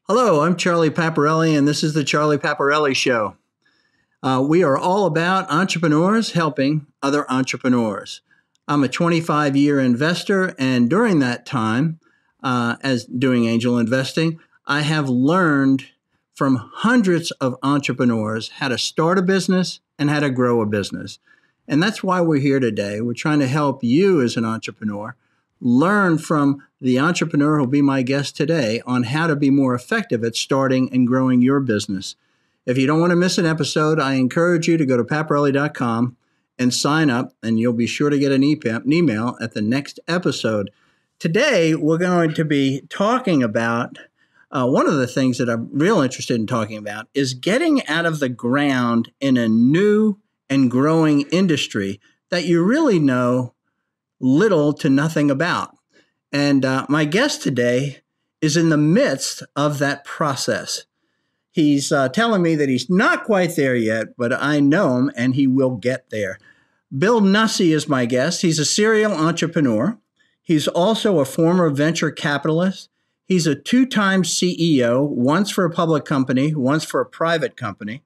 Hello, I'm Charlie Paparelli, and this is the Charlie Paparelli Show. We are all about entrepreneurs helping other entrepreneurs. I'm a 25-year investor, and during that time, as doing angel investing, I have learned from hundreds of entrepreneurs how to start a business and how to grow a business. And that's why we're here today. We're trying to help you as an entrepreneur learn from the entrepreneur who'll be my guest today on how to be more effective at starting and growing your business. If you don't want to miss an episode, I encourage you to go to paparelli.com and sign up, and you'll be sure to get an email at the next episode. Today, we're going to be talking about one of the things that I'm real interested in talking about is getting out of the ground in a new and growing industry that you really know little to nothing about. And my guest today is in the midst of that process. He's telling me that he's not quite there yet, but I know him and he will get there. Bill Nussey is my guest. He's a serial entrepreneur. He's also a former venture capitalist. He's a two-time CEO, once for a public company, once for a private company.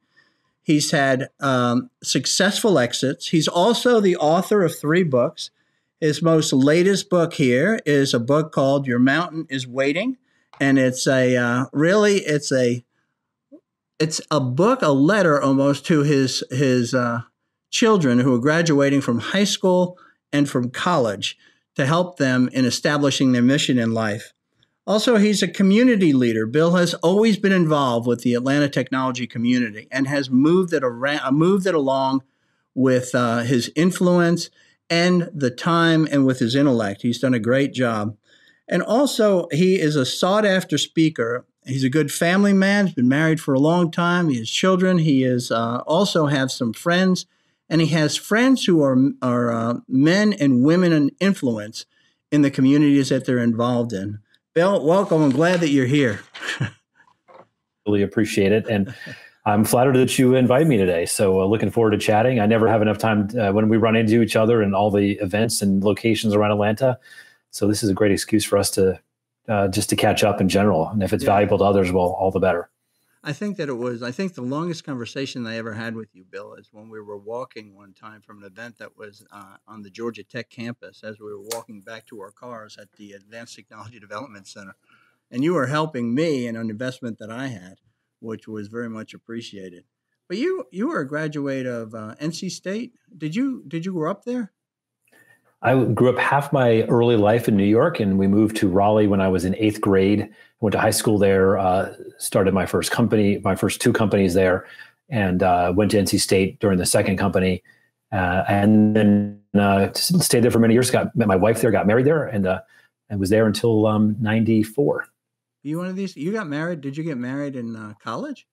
He's had successful exits. He's also the author of 3 books. His most latest book here is a book called Your Mountain is Waiting. And it's a book, a letter almost to his children who are graduating from high school and from college to help them in establishing their mission in life. Also, he's a community leader. Bill has always been involved with the Atlanta technology community and has moved it along with his influence and the time and with his intellect. He's done a great job. And also, he is a sought-after speaker. He's a good family man. He's been married for a long time. He has children. He is also has some friends. And he has friends who are men and women in influence in the communities that they're involved in. Bill, welcome. I'm glad that you're here. Really appreciate it. And I'm flattered that you invited me today. So looking forward to chatting. I never have enough time when we run into each other and all the events and locations around Atlanta. So this is a great excuse for us to just to catch up in general. And if it's valuable to others, well, all the better. I think the longest conversation I ever had with you, Bill, is when we were walking one time from an event that was on the Georgia Tech campus as we were walking back to our cars at the Advanced Technology Development Center. And you were helping me in an investment that I had, which was very much appreciated. But you were a graduate of NC State. Did you grow up there? I grew up half my early life in New York, and we moved to Raleigh when I was in 8th grade. Went to high school there, started my first 2 companies there, and went to NC State during the second company. And then stayed there for many years, met my wife there, got married there, and was there until 94. You one of these? You got married? Did you get married in college?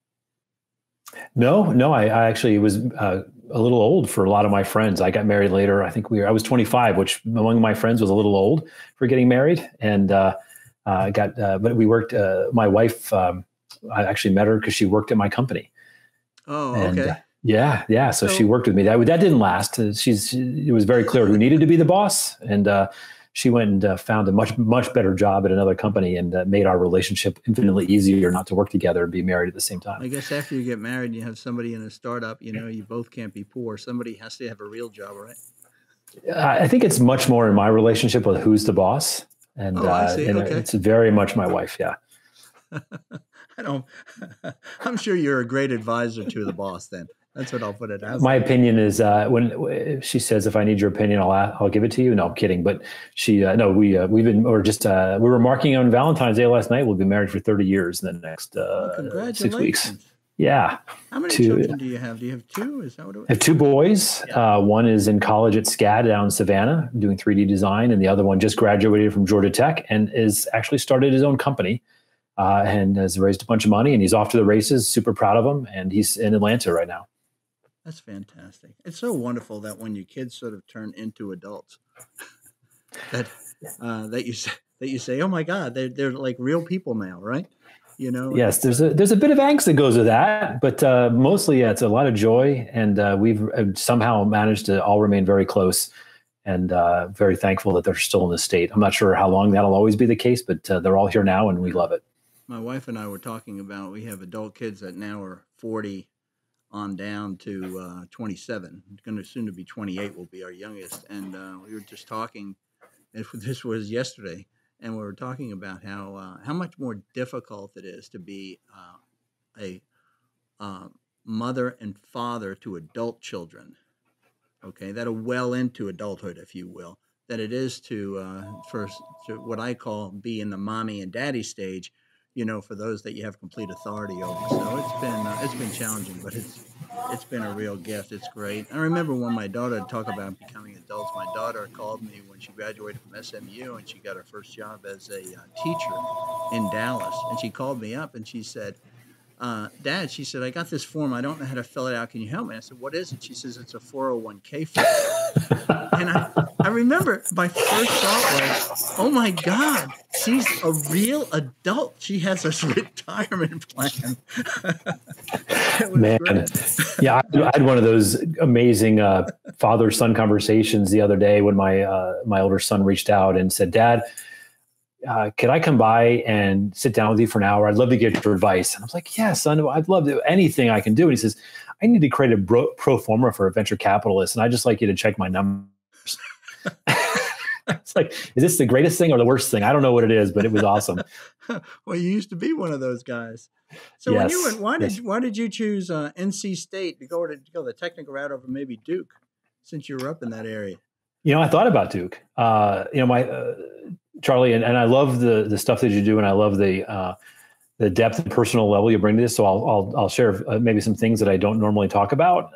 No. I actually was a little old for a lot of my friends. I got married later. I was 25, which among my friends was a little old for getting married. And but we worked. My wife, I actually met her because she worked at my company. Oh, okay. And, yeah. So she worked with me. That didn't last. It was very clear who needed to be the boss, and she went and found a much better job at another company, and made our relationship infinitely easier not to work together and be married at the same time. I guess after you get married and you have somebody in a startup, you both can't be poor. Somebody has to have a real job, right? I think it's much more in my relationship with who's the boss. And, I see. Okay. It's very much my wife. Yeah. I'm sure you're a great advisor to the boss then. That's what I'll put it as. My opinion is when she says, if I need your opinion, I'll give it to you. No, I'm kidding. But we were marking on Valentine's Day last night. We'll be married for 30 years in the next 6 weeks. Yeah. How many children do you have? Do you have 2? Is that what it was? I have 2 boys. Yeah. One is in college at SCAD down in Savannah doing 3D design. And the other one just graduated from Georgia Tech and is actually started his own company and has raised a bunch of money. And he's off to the races. Super proud of him. And he's in Atlanta right now. That's fantastic. It's so wonderful that when your kids sort of turn into adults, that you say, oh my God, they're like real people now, right? Yes, there's a bit of angst that goes with that, but mostly, it's a lot of joy, and we've somehow managed to all remain very close, and very thankful that they're still in the state. I'm not sure how long that'll always be the case, but they're all here now, and we love it. My wife and I were talking about, we have adult kids that now are 40 on down to 27. Going to soon to be 28 will be our youngest. And we were just talking, this was yesterday, and we were talking about how much more difficult it is to be a mother and father to adult children, okay, that are well into adulthood, if you will, that it is to what I call be in the mommy and daddy stage, for those that you have complete authority over. So it's been challenging, but it's been a real gift. It's great. I remember when my daughter talked about becoming adults. My daughter called me when she graduated from SMU and she got her first job as a teacher in Dallas, and she called me up and she said, Dad, she said, I got this form. I don't know how to fill it out. Can you help me? I said, what is it? She says, it's a 401k form. And I remember my first thought was, oh my God, she's a real adult. She has a retirement plan. Man, yeah, I had one of those amazing father-son conversations the other day when my older son reached out and said, Dad, could I come by and sit down with you for an hour? I'd love to get your advice. And I was like, yeah, son, I'd love to do anything I can do. And he says, I need to create a pro forma for a venture capitalist. And I'd just like you to check my numbers. It's like, is this the greatest thing or the worst thing? I don't know what it is, but it was awesome. Well, you used to be one of those guys. So yes, when you went, why did you choose NC State to go the technical route over maybe Duke, since you were up in that area? I thought about Duke. Charlie, and I love the stuff that you do, and I love the depth and personal level you bring to this. So I'll share maybe some things that I don't normally talk about.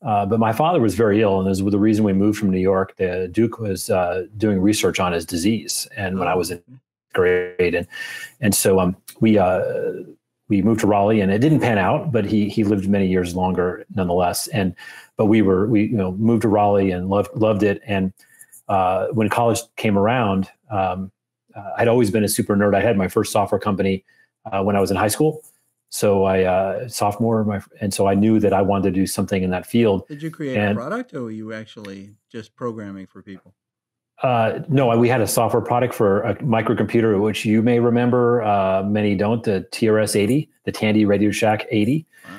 But my father was very ill, and this was the reason we moved from New York. Duke was doing research on his disease, and when I was in grade, and so we moved to Raleigh, and it didn't pan out, but he lived many years longer nonetheless. But we moved to Raleigh and loved it. And when college came around, I'd always been a super nerd. I had my first software company when I was in high school. So sophomore, and so I knew that I wanted to do something in that field. Did you create a product, or were you actually just programming for people? No, we had a software product for a microcomputer, which you may remember. Many don't. The TRS-80, the Tandy Radio Shack 80. Wow.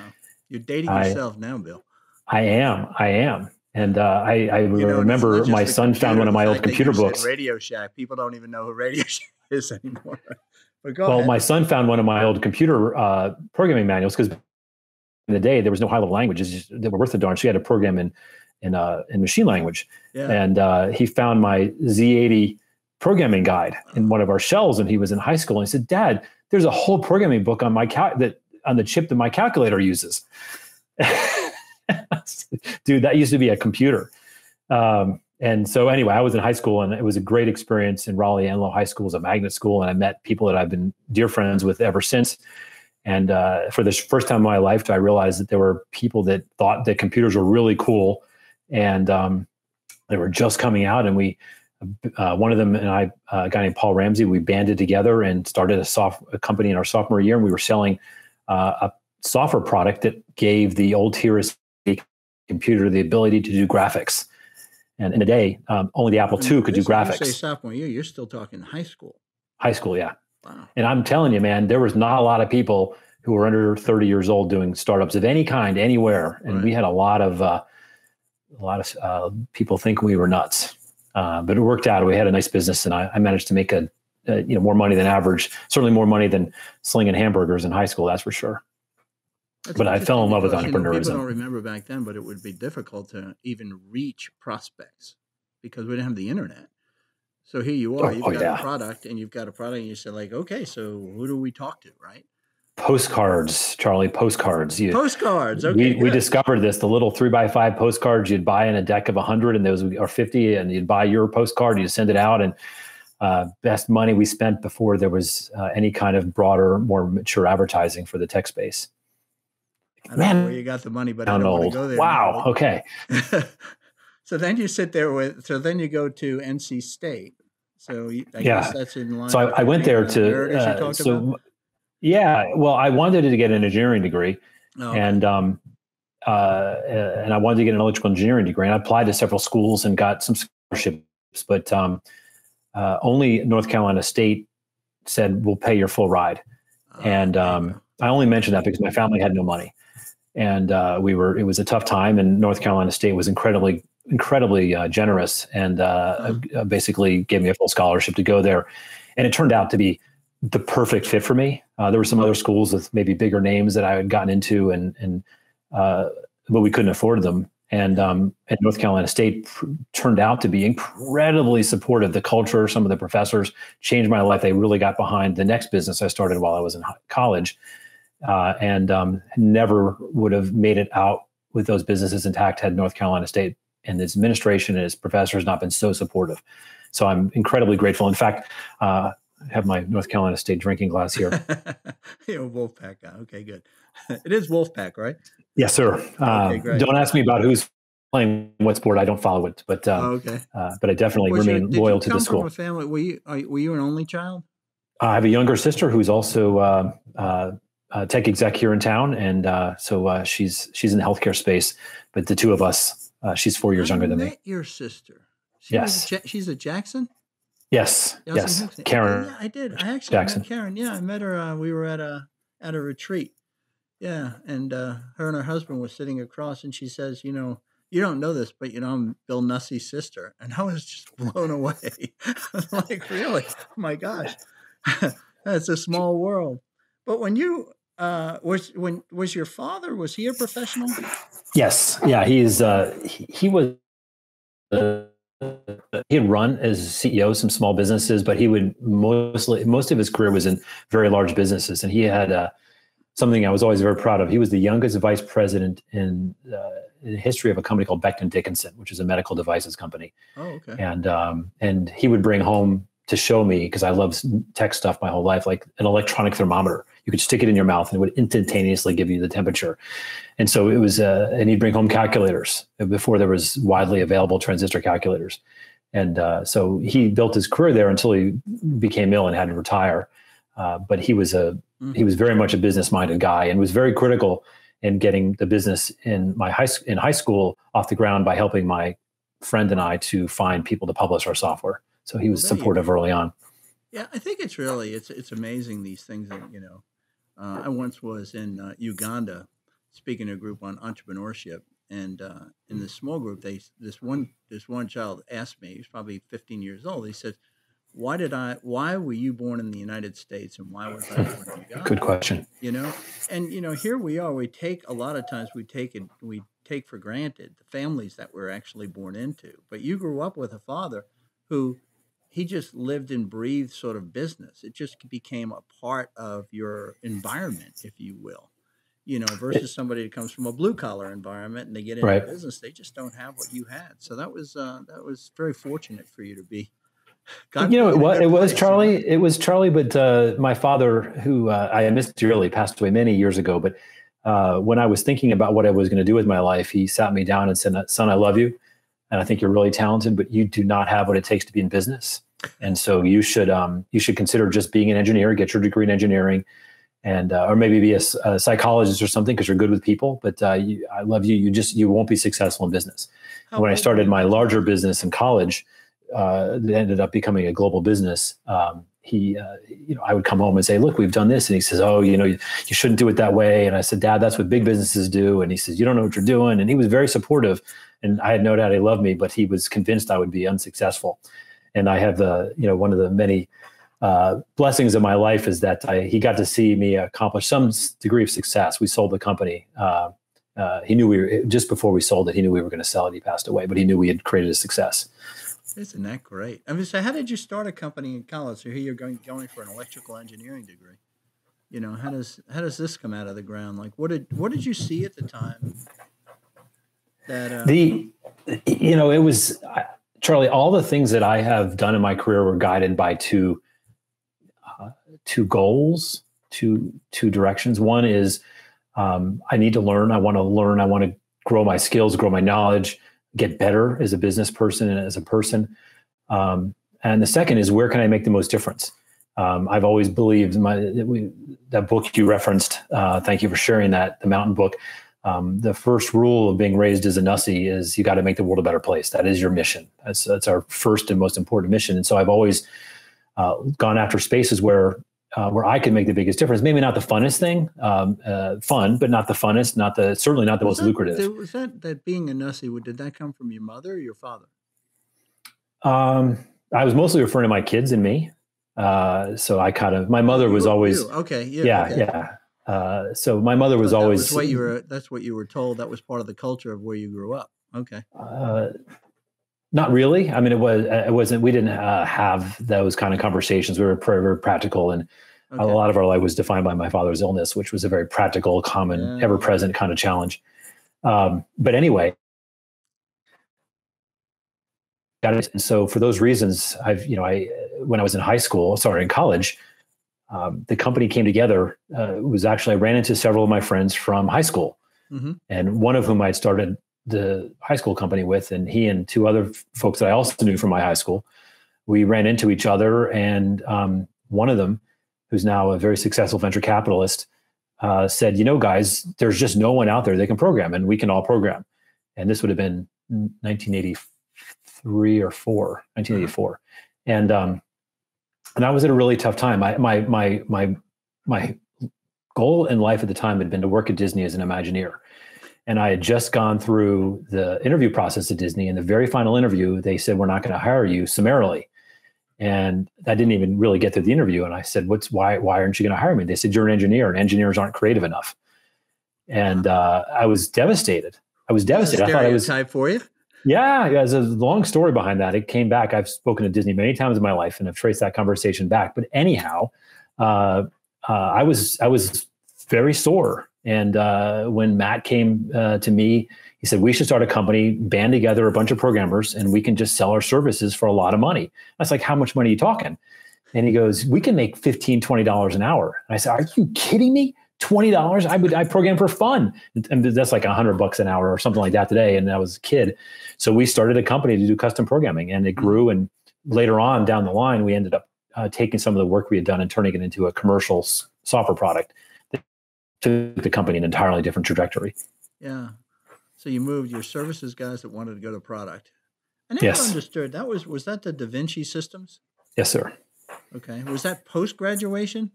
You're dating yourself now, Bill. I am. And I remember my son found one of my old computer books. Radio Shack. People don't even know who Radio Shack is anymore. But go ahead. Well, my son found one of my old computer programming manuals, because in the day there was no high-level languages that were worth a darn. So you had to program in machine language. Yeah. And he found my Z80 programming guide in one of our shelves, and he was in high school. And he said, Dad, there's a whole programming book on on the chip that my calculator uses. Dude, that used to be a computer. And so anyway, I was in high school, and it was a great experience in Raleigh. Enloe High School is a magnet school, and I met people that I've been dear friends with ever since. And for the first time in my life, I realized that there were people that thought that computers were really cool, and they were just coming out. And one of them and I, a guy named Paul Ramsey, we banded together and started a company in our sophomore year, and we were selling a software product that gave the old TRS computer the ability to do graphics. And in the day, only the Apple II could do graphics. You say sophomore year, you're still talking high school. High school, yeah. Wow. And I'm telling you, man, there was not a lot of people who were under 30 years old doing startups of any kind, anywhere. And we had a lot of people thinking we were nuts. But it worked out. We had a nice business, and I managed to make more money than average, certainly more money than slinging hamburgers in high school, that's for sure. But I fell in love with entrepreneurship. People don't remember back then, but it would be difficult to even reach prospects because we didn't have the internet. So here you are, you've got a product, and you say like, okay, so who do we talk to, right? Postcards, Charlie, postcards. Postcards, okay. We discovered this, the little 3x5 postcards you'd buy in a deck of 100 and those are 50, and you'd buy your postcard, you send it out, and best money we spent before there was any kind of broader, more mature advertising for the tech space. I don't know where you got the money, but I don't want to go there. Wow. Now. Okay. So then you sit there then you go to NC State. So I guess that's in line. So I went there to, well, I wanted to get an engineering degree, and I wanted to get an electrical engineering degree, and I applied to several schools and got some scholarships, but only North Carolina State said, we'll pay your full ride. And I only mentioned that because my family had no money. And it was a tough time, and North Carolina State was incredibly generous, and basically gave me a full scholarship to go there. And it turned out to be the perfect fit for me. There were some other schools with maybe bigger names that I had gotten into, but we couldn't afford them. And North Carolina State turned out to be incredibly supportive. The culture, some of the professors changed my life. They really got behind the next business I started while I was in college, and never would have made it out with those businesses intact had North Carolina State and its administration and its professors not been so supportive. So I'm incredibly grateful. In fact, I have my North Carolina State drinking glass here. Wolfpack guy. Okay, good. It is Wolfpack, right? Yes, sir. Okay, great. Don't ask me about who's playing what sport. I don't follow it, but I definitely remain loyal to the school. Did you come from a family? Were you an only child? I have a younger sister who's also a tech exec here in town, and so she's in the healthcare space. But the two of us, she's 4 years younger than me. Your sister? Yes. She's a Jackson? Yes. Karen. Yeah, I did. I actually Jackson. met Karen. Yeah, I met her. We were at a retreat. Yeah, and her and her husband were sitting across, and she says, you don't know this, but I'm Bill Nussey's sister, and I was just blown away. I'm like, really? Oh my gosh, that's a small world. But when you was your father? Was he a professional? Yes. Yeah. He was. He had run as CEO some small businesses, but he would most of his career was in very large businesses, and he had something I was always very proud of. He was the youngest vice president in the history of a company called Becton Dickinson, which is a medical devices company. Oh, okay. And he would bring home to show me, because I loved tech stuff my whole life, like an electronic thermometer. You could stick it in your mouth and it would instantaneously give you the temperature. And so it was, and he'd bring home calculators before there was widely available transistor calculators. And so he built his career there until he became ill and had to retire. But he was very much a business-minded guy, and was very critical in getting the business in high school off the ground by helping my friend and I to find people to publish our software. So he was supportive early on. Yeah, I think it's amazing, these things that, I once was in Uganda speaking to a group on entrepreneurship, and in this small group, this one child asked me, he was probably 15 years old. He said, why were you born in the United States, and why was I born in Uganda? Good question. And here we are, we take for granted the families that we're actually born into. But you grew up with a father who, he just lived and breathed sort of business. It just became a part of your environment, if you will, versus somebody that comes from a blue collar environment and they get into business, they just don't have what you had. So that was very fortunate for you to be. It was Charlie. It was Charlie, but my father, who I missed dearly, passed away many years ago. But when I was thinking about what I was going to do with my life, he sat me down and said, "Son, I love you, and I think you're really talented, but you do not have what it takes to be in business. And so you should consider just being an engineer, get your degree in engineering, and or maybe be a psychologist or something, because you're good with people. But I love you. You won't be successful in business." When I started my larger business in college, that ended up becoming a global business. I would come home and say, "Look, we've done this." And he says, "Oh, you shouldn't do it that way." And I said, "Dad, that's what big businesses do." And he says, "You don't know what you're doing." And he was very supportive, and I had no doubt he loved me, but he was convinced I would be unsuccessful. And I have one of the many blessings of my life is that he got to see me accomplish some degree of success. We sold the company. He knew just before we sold it, he knew we were going to sell it. He passed away, but he knew we had created a success. Isn't that great? I mean, so how did you start a company in college? So here you're going for an electrical engineering degree. How does this come out of the ground? Like, what did you see at the time? That it was Charlie. All the things that I have done in my career were guided by two goals, two directions. One is I need to learn. I want to learn. I want to grow my skills, grow my knowledge, get better as a business person and as a person. And the second is, where can I make the most difference? I've always believed that book you referenced. Thank you for sharing that. The Mountain book. The first rule of being raised as a Nussey is you got to make the world a better place. That is your mission. That's our first and most important mission. And so I've always gone after spaces where I can make the biggest difference. Maybe not the funnest thing, fun, but not the funnest, certainly not the most lucrative. Was that being a Nussey, did that come from your mother or your father? I was mostly referring to my kids and me. So my mother was always, okay. Yeah. So my mother was always, that's what you were told. That was part of the culture of where you grew up. Okay. Not really. I mean, it wasn't, we didn't have those kind of conversations. We were very, very practical, and a lot of our life was defined by my father's illness, which was a very practical, common, ever-present kind of challenge. But anyway, and so for those reasons, when I was in college, the company came together. I ran into several of my friends from high school, and one of whom I'd started the high school company with, and he and two other folks that I also knew from my high school, we ran into each other. And one of them, who's now a very successful venture capitalist, said, guys, there's just no one out there that can program, and we can all program. And this would have been 1984. And I was at a really tough time. My goal in life at the time had been to work at Disney as an Imagineer. And I had just gone through the interview process at Disney. In the very final interview, they said, we're not going to hire you summarily. And I didn't even really get through the interview. And I said, why aren't you going to hire me? They said, you're an engineer, and engineers aren't creative enough. And I was devastated. I thought I was type for you. Yeah. There's a long story behind that. It came back. I've spoken to Disney many times in my life, and I've traced that conversation back. But anyhow, I was very sore. And when Matt came to me, he said, we should start a company, band together a bunch of programmers, and we can just sell our services for a lot of money. I was like, how much money are you talking? And he goes, we can make $15, $20 an hour. And I said, are you kidding me? $20? I program for fun. And that's like $100 an hour or something like that today. And I was a kid. So we started a company to do custom programming, and it grew. And later on down the line, we ended up taking some of the work we had done and turning it into a commercial software product that took the company in an entirely different trajectory. Yeah. So you moved your services guys that wanted to go to product. I never understood. Was that the Da Vinci systems? Yes, sir. Okay. Was that post-graduation?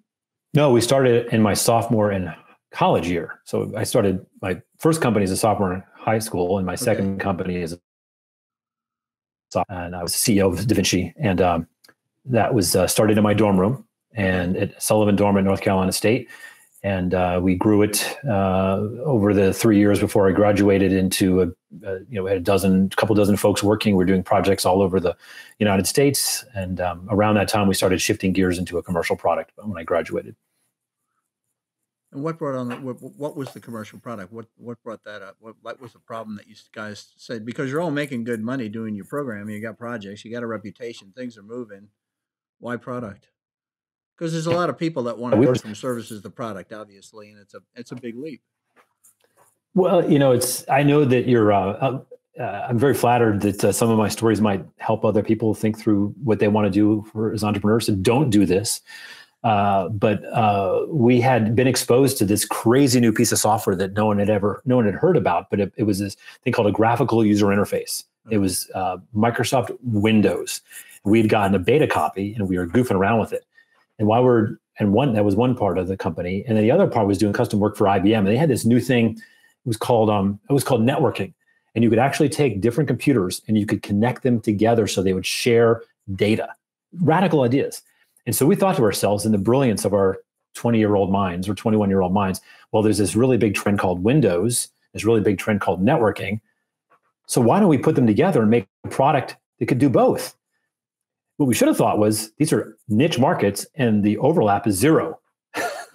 No, we started in my sophomore in college year. So I started my first company as a sophomore in high school, and my second company is and I was CEO of Da Vinci. And that was started in my dorm room and at Sullivan Dorm at North Carolina State. And we grew it over the 3 years before I graduated into we had a couple dozen folks working. We're doing projects all over the United States. And around that time, we started shifting gears into a commercial product when I graduated. And what was the commercial product? What brought that up? What was the problem that you guys said? Because you're all making good money doing your program. You got projects, you got a reputation, things are moving. Why product? Because there's a lot of people that want to go from services to product, obviously, and it's a big leap. Well, I know that you're. I'm very flattered that some of my stories might help other people think through what they want to do as entrepreneurs. So don't do this. But we had been exposed to this crazy new piece of software that no one had heard about. But it was this thing called a graphical user interface. It was Microsoft Windows. We had gotten a beta copy, and we were goofing around with it. And that was one part of the company, and then the other part was doing custom work for IBM. And they had this new thing. It was called networking, and you could actually take different computers and you could connect them together so they would share data. Radical ideas. And so we thought to ourselves, in the brilliance of our 20-year-old minds or 21-year-old minds, well, there's this really big trend called Windows, this really big trend called networking. So why don't we put them together and make a product that could do both? What we should have thought was, these are niche markets and the overlap is zero.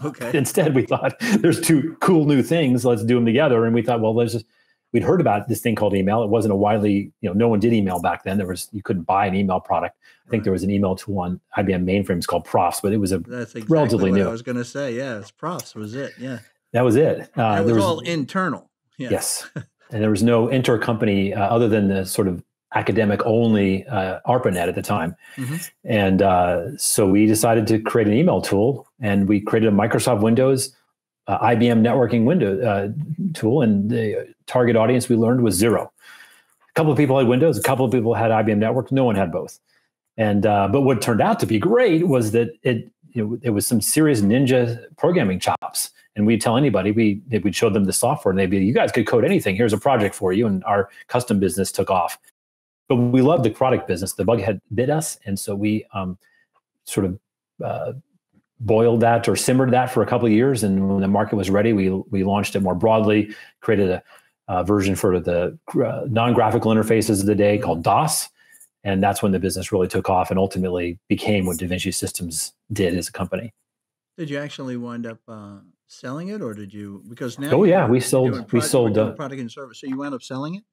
Okay. Instead, we thought there's two cool new things. Let's do them together. And we thought, well, we'd heard about this thing called email. It wasn't a widely, no one did email back then. You couldn't buy an email product. I think there was an email tool on IBM mainframes called Profs, but it was That's exactly relatively what new. I was going to say. Yeah, it's Profs was it. Yeah. That was it. It was all internal. Yeah. Yes. And there was no intercompany other than the sort of academic only ARPANET at the time. Mm-hmm. And so we decided to create an email tool, and we created a Microsoft Windows IBM networking window tool. And the target audience we learned was zero. A couple of people had Windows, a couple of people had IBM Network. No one had both. And but what turned out to be great was that it was some serious ninja programming chops. And we'd tell anybody, we'd show them the software, and they'd be, you guys could code anything. Here's a project for you. And our custom business took off. But we loved the product business. The bug had bit us. And so we sort of boiled that or simmered that for a couple of years. And when the market was ready, we launched it more broadly, created a version for the non-graphical interfaces of the day called DOS. And that's when the business really took off and ultimately became what DaVinci Systems did as a company. Did you actually wind up selling it, or did you? Because now, we sold product and service. So you wound up selling it.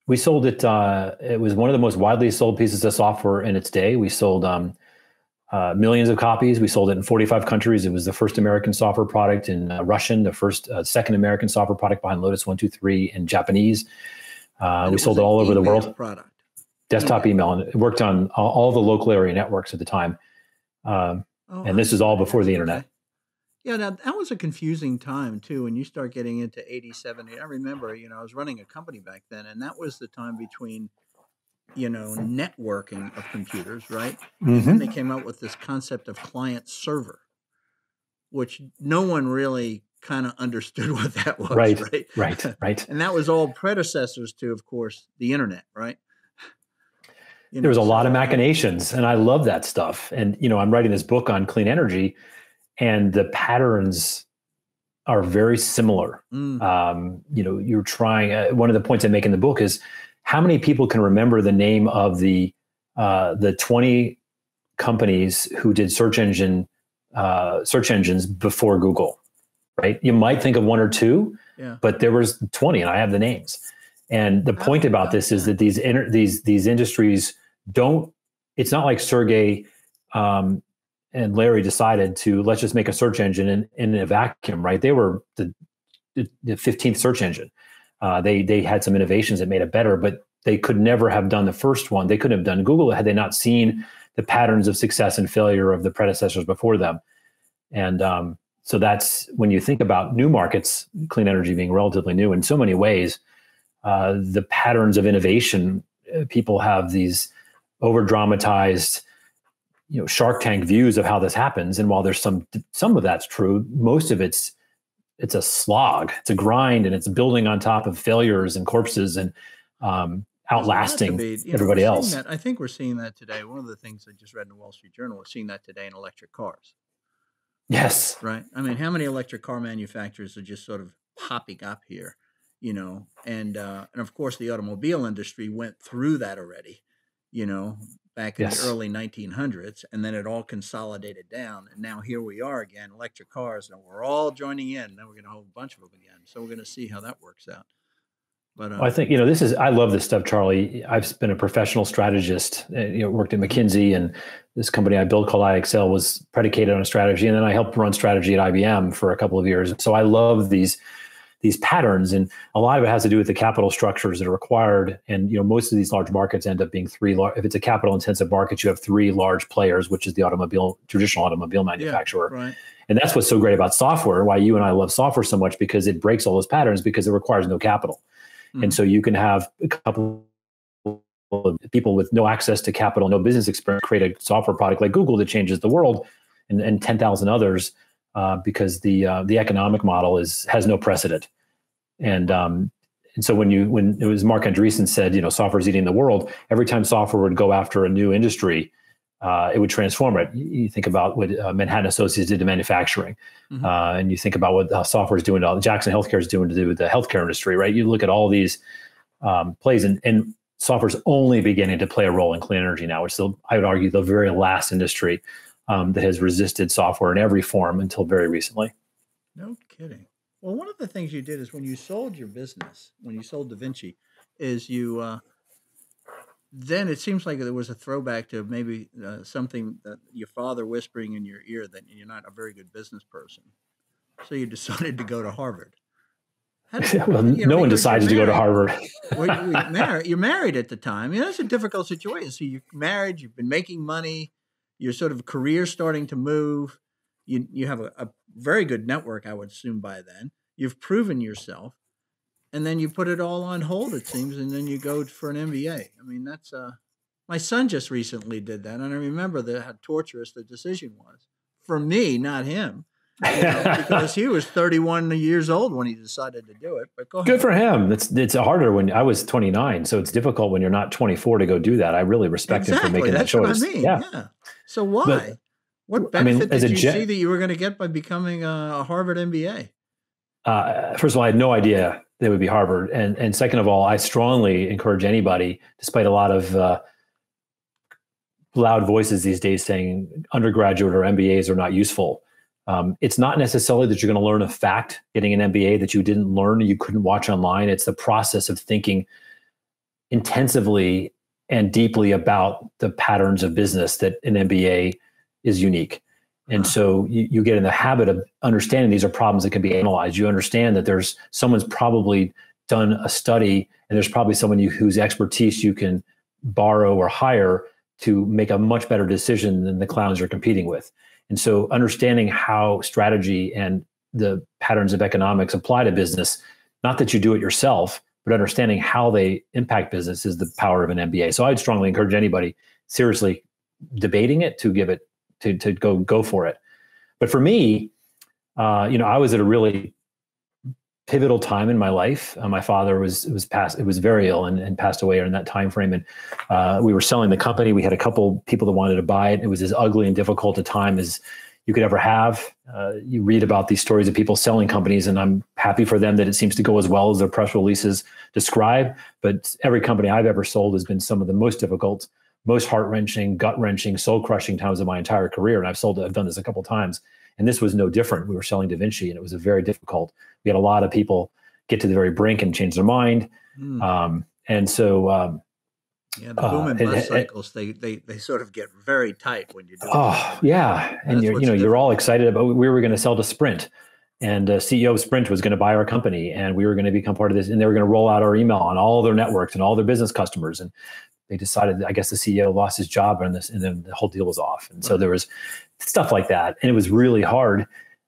We sold it. It was one of the most widely sold pieces of software in its day. We sold millions of copies. We sold it in 45 countries. It was the first American software product in Russian, the second American software product behind Lotus 123 in Japanese. We sold it all over the world. Product. Desktop email, and it worked on all the local area networks at the time. And this is all before the internet. Yeah, now that was a confusing time too. When you start getting into 87, I remember, I was running a company back then, and that was the time between, networking of computers, right? Mm-hmm. And they came out with this concept of client server, which no one really kind of understood what that was, right. And that was all predecessors to, of course, the internet, right? There was a lot of machinations, and I love that stuff. And, I'm writing this book on clean energy, and the patterns are very similar. You're trying, one of the points I make in the book is how many people can remember the name of the 20 companies who did search engines before Google, right? You might think of one or two, but there was 20, and I have the names. And the point about this is that these industries it's not like Sergey and Larry decided to, let's just make a search engine in a vacuum, right? They were the 15th search engine. They had some innovations that made it better, but they could never have done the first one. They couldn't have done Google had they not seen the patterns of success and failure of the predecessors before them. And so that's when you think about new markets, clean energy being relatively new in so many ways, the patterns of innovation, people have these over-dramatized, Shark Tank views of how this happens. And while there's some of that's true, most of it's a slog, it's a grind, and it's building on top of failures and corpses and outlasting everybody else. I think we're seeing that today. One of the things I just read in the Wall Street Journal, we're seeing that today in electric cars. Yes. Right. I mean, how many electric car manufacturers are just sort of popping up here, and of course the automobile industry went through that already, back in the early 1900s, and then it all consolidated down. And now here we are again, electric cars, and we're all joining in. Now we're going to have a bunch of them again. So we're going to see how that works out. But I think, I love this stuff, Charlie. I've been a professional strategist, worked at McKinsey, and this company I built called IXL was predicated on a strategy. And then I helped run strategy at IBM for a couple of years. So I love these patterns, and a lot of it has to do with the capital structures that are required. And most of these large markets end up being if it's a capital intensive market, you have three large players, which is the traditional automobile manufacturer. Yeah, right. And that's what's so great about software, why you and I love software so much, because it breaks all those patterns, because it requires no capital. Mm-hmm. And so you can have a couple of people with no access to capital, no business experience, create a software product like Google that changes the world, and 10,000 others, because the economic model has no precedent. And so when it was Mark Andreessen said, software is eating the world, every time software would go after a new industry, it would transform it. You think about what Manhattan Associates did to manufacturing, mm-hmm. And you think about what software is doing to Jackson Healthcare is doing to do with the healthcare industry, right? You look at all these plays, and software is only beginning to play a role in clean energy now, which I would argue the very last industry that has resisted software in every form until very recently. No kidding. Well, one of the things you did is when you sold your business, when you sold DaVinci, is you then it seems like there was a throwback to maybe something that your father whispering in your ear that you're not a very good business person. So you decided to go to Harvard. No one decides to go to Harvard. You're married at the time. That's a difficult situation. So you're married, you've been making money, your sort of career starting to move. You have a very good network, I would assume, by then. You've proven yourself. And then you put it all on hold, it seems, and then you go for an MBA. I mean, that's My son just recently did that, and I remember how torturous the decision was for me, not him. Because he was 31 years old when he decided to do it. But go ahead. Good for him. It's harder when I was 29, so it's difficult when you're not 24 to go do that. I really respect him for making that choice. What I mean. Yeah. So why? But, what benefit did you see that you were going to get by becoming a Harvard MBA? First of all, I had no idea they would be Harvard, and second of all, I strongly encourage anybody, despite a lot of loud voices these days saying undergraduate or MBAs are not useful. It's not necessarily that you're going to learn a fact getting an MBA that you didn't learn, you couldn't watch online. It's the process of thinking intensively and deeply about the patterns of business that an MBA is unique. And so you get in the habit of understanding these are problems that can be analyzed. You understand that someone's probably done a study, and there's probably someone whose expertise you can borrow or hire to make a much better decision than the clowns you're competing with. And so understanding how strategy and the patterns of economics apply to business, not that you do it yourself, but understanding how they impact business is the power of an MBA. So I'd strongly encourage anybody seriously debating it to give it, to go for it. But for me, I was at a really pivotal time in my life. My father was very ill and passed away in that time frame. And we were selling the company. We had a couple people that wanted to buy it. It was as ugly and difficult a time as you could ever have. You read about these stories of people selling companies, and I'm happy for them that it seems to go as well as their press releases describe. But every company I've ever sold has been some of the most difficult, most heart-wrenching, gut-wrenching, soul-crushing times of my entire career. And I've done this a couple of times. And this was no different. We were selling Da Vinci, and it was very difficult. We had a lot of people get to the very brink and change their mind. And so, the boom and bust cycles, they sort of get very tight when you do yeah. And you're all excited about, we were going to sell to Sprint, and CEO of Sprint was going to buy our company, and we were going to become part of this, and they were going to roll out our email on all their networks and all their business customers. And they decided, I guess the CEO lost his job, and then the whole deal was off. And so there was stuff like that, and it was really hard.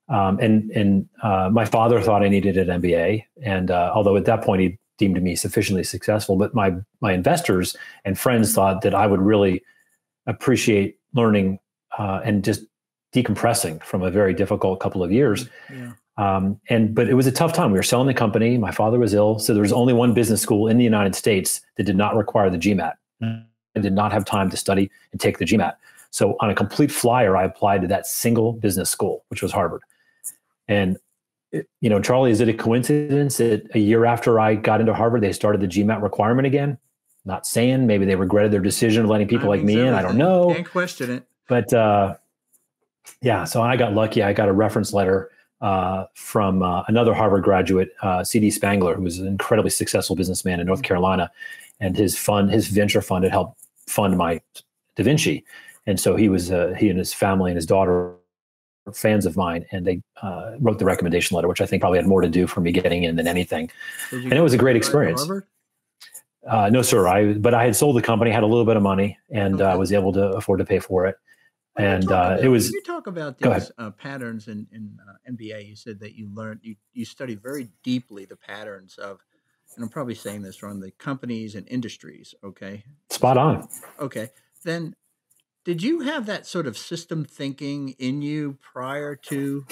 My father thought I needed an MBA, and although at that point he deemed me sufficiently successful, but my investors and friends thought that I would really appreciate learning and just decompressing from a very difficult couple of years. But it was a tough time. We were selling the company. My father was ill, so there was only one business school in the United States that did not require the GMAT. I did not have time to study and take the GMAT. So on a complete flyer, I applied to that single business school, which was Harvard. And, Charlie, is it a coincidence that a year after I got into Harvard, they started the GMAT requirement again? Not saying, maybe they regretted their decision of letting people like me in. I don't know. Can't question it. But so I got lucky. I got a reference letter from another Harvard graduate, C.D. Spangler, who was an incredibly successful businessman in North Carolina. And his venture fund had helped fund my Da Vinci. And so he and his family and his daughter were fans of mine, and they wrote the recommendation letter, which I think probably had more to do for me getting in than anything. And it was a great experience. No, sir. But I had sold the company, had a little bit of money, and was able to afford to pay for it. And it was. You talk about these patterns in MBA. You said that you learned, you study very deeply the patterns of, and I'm probably saying this wrong, the companies and industries. Okay. Spot on. Okay. Then, did you have that sort of system thinking in you prior to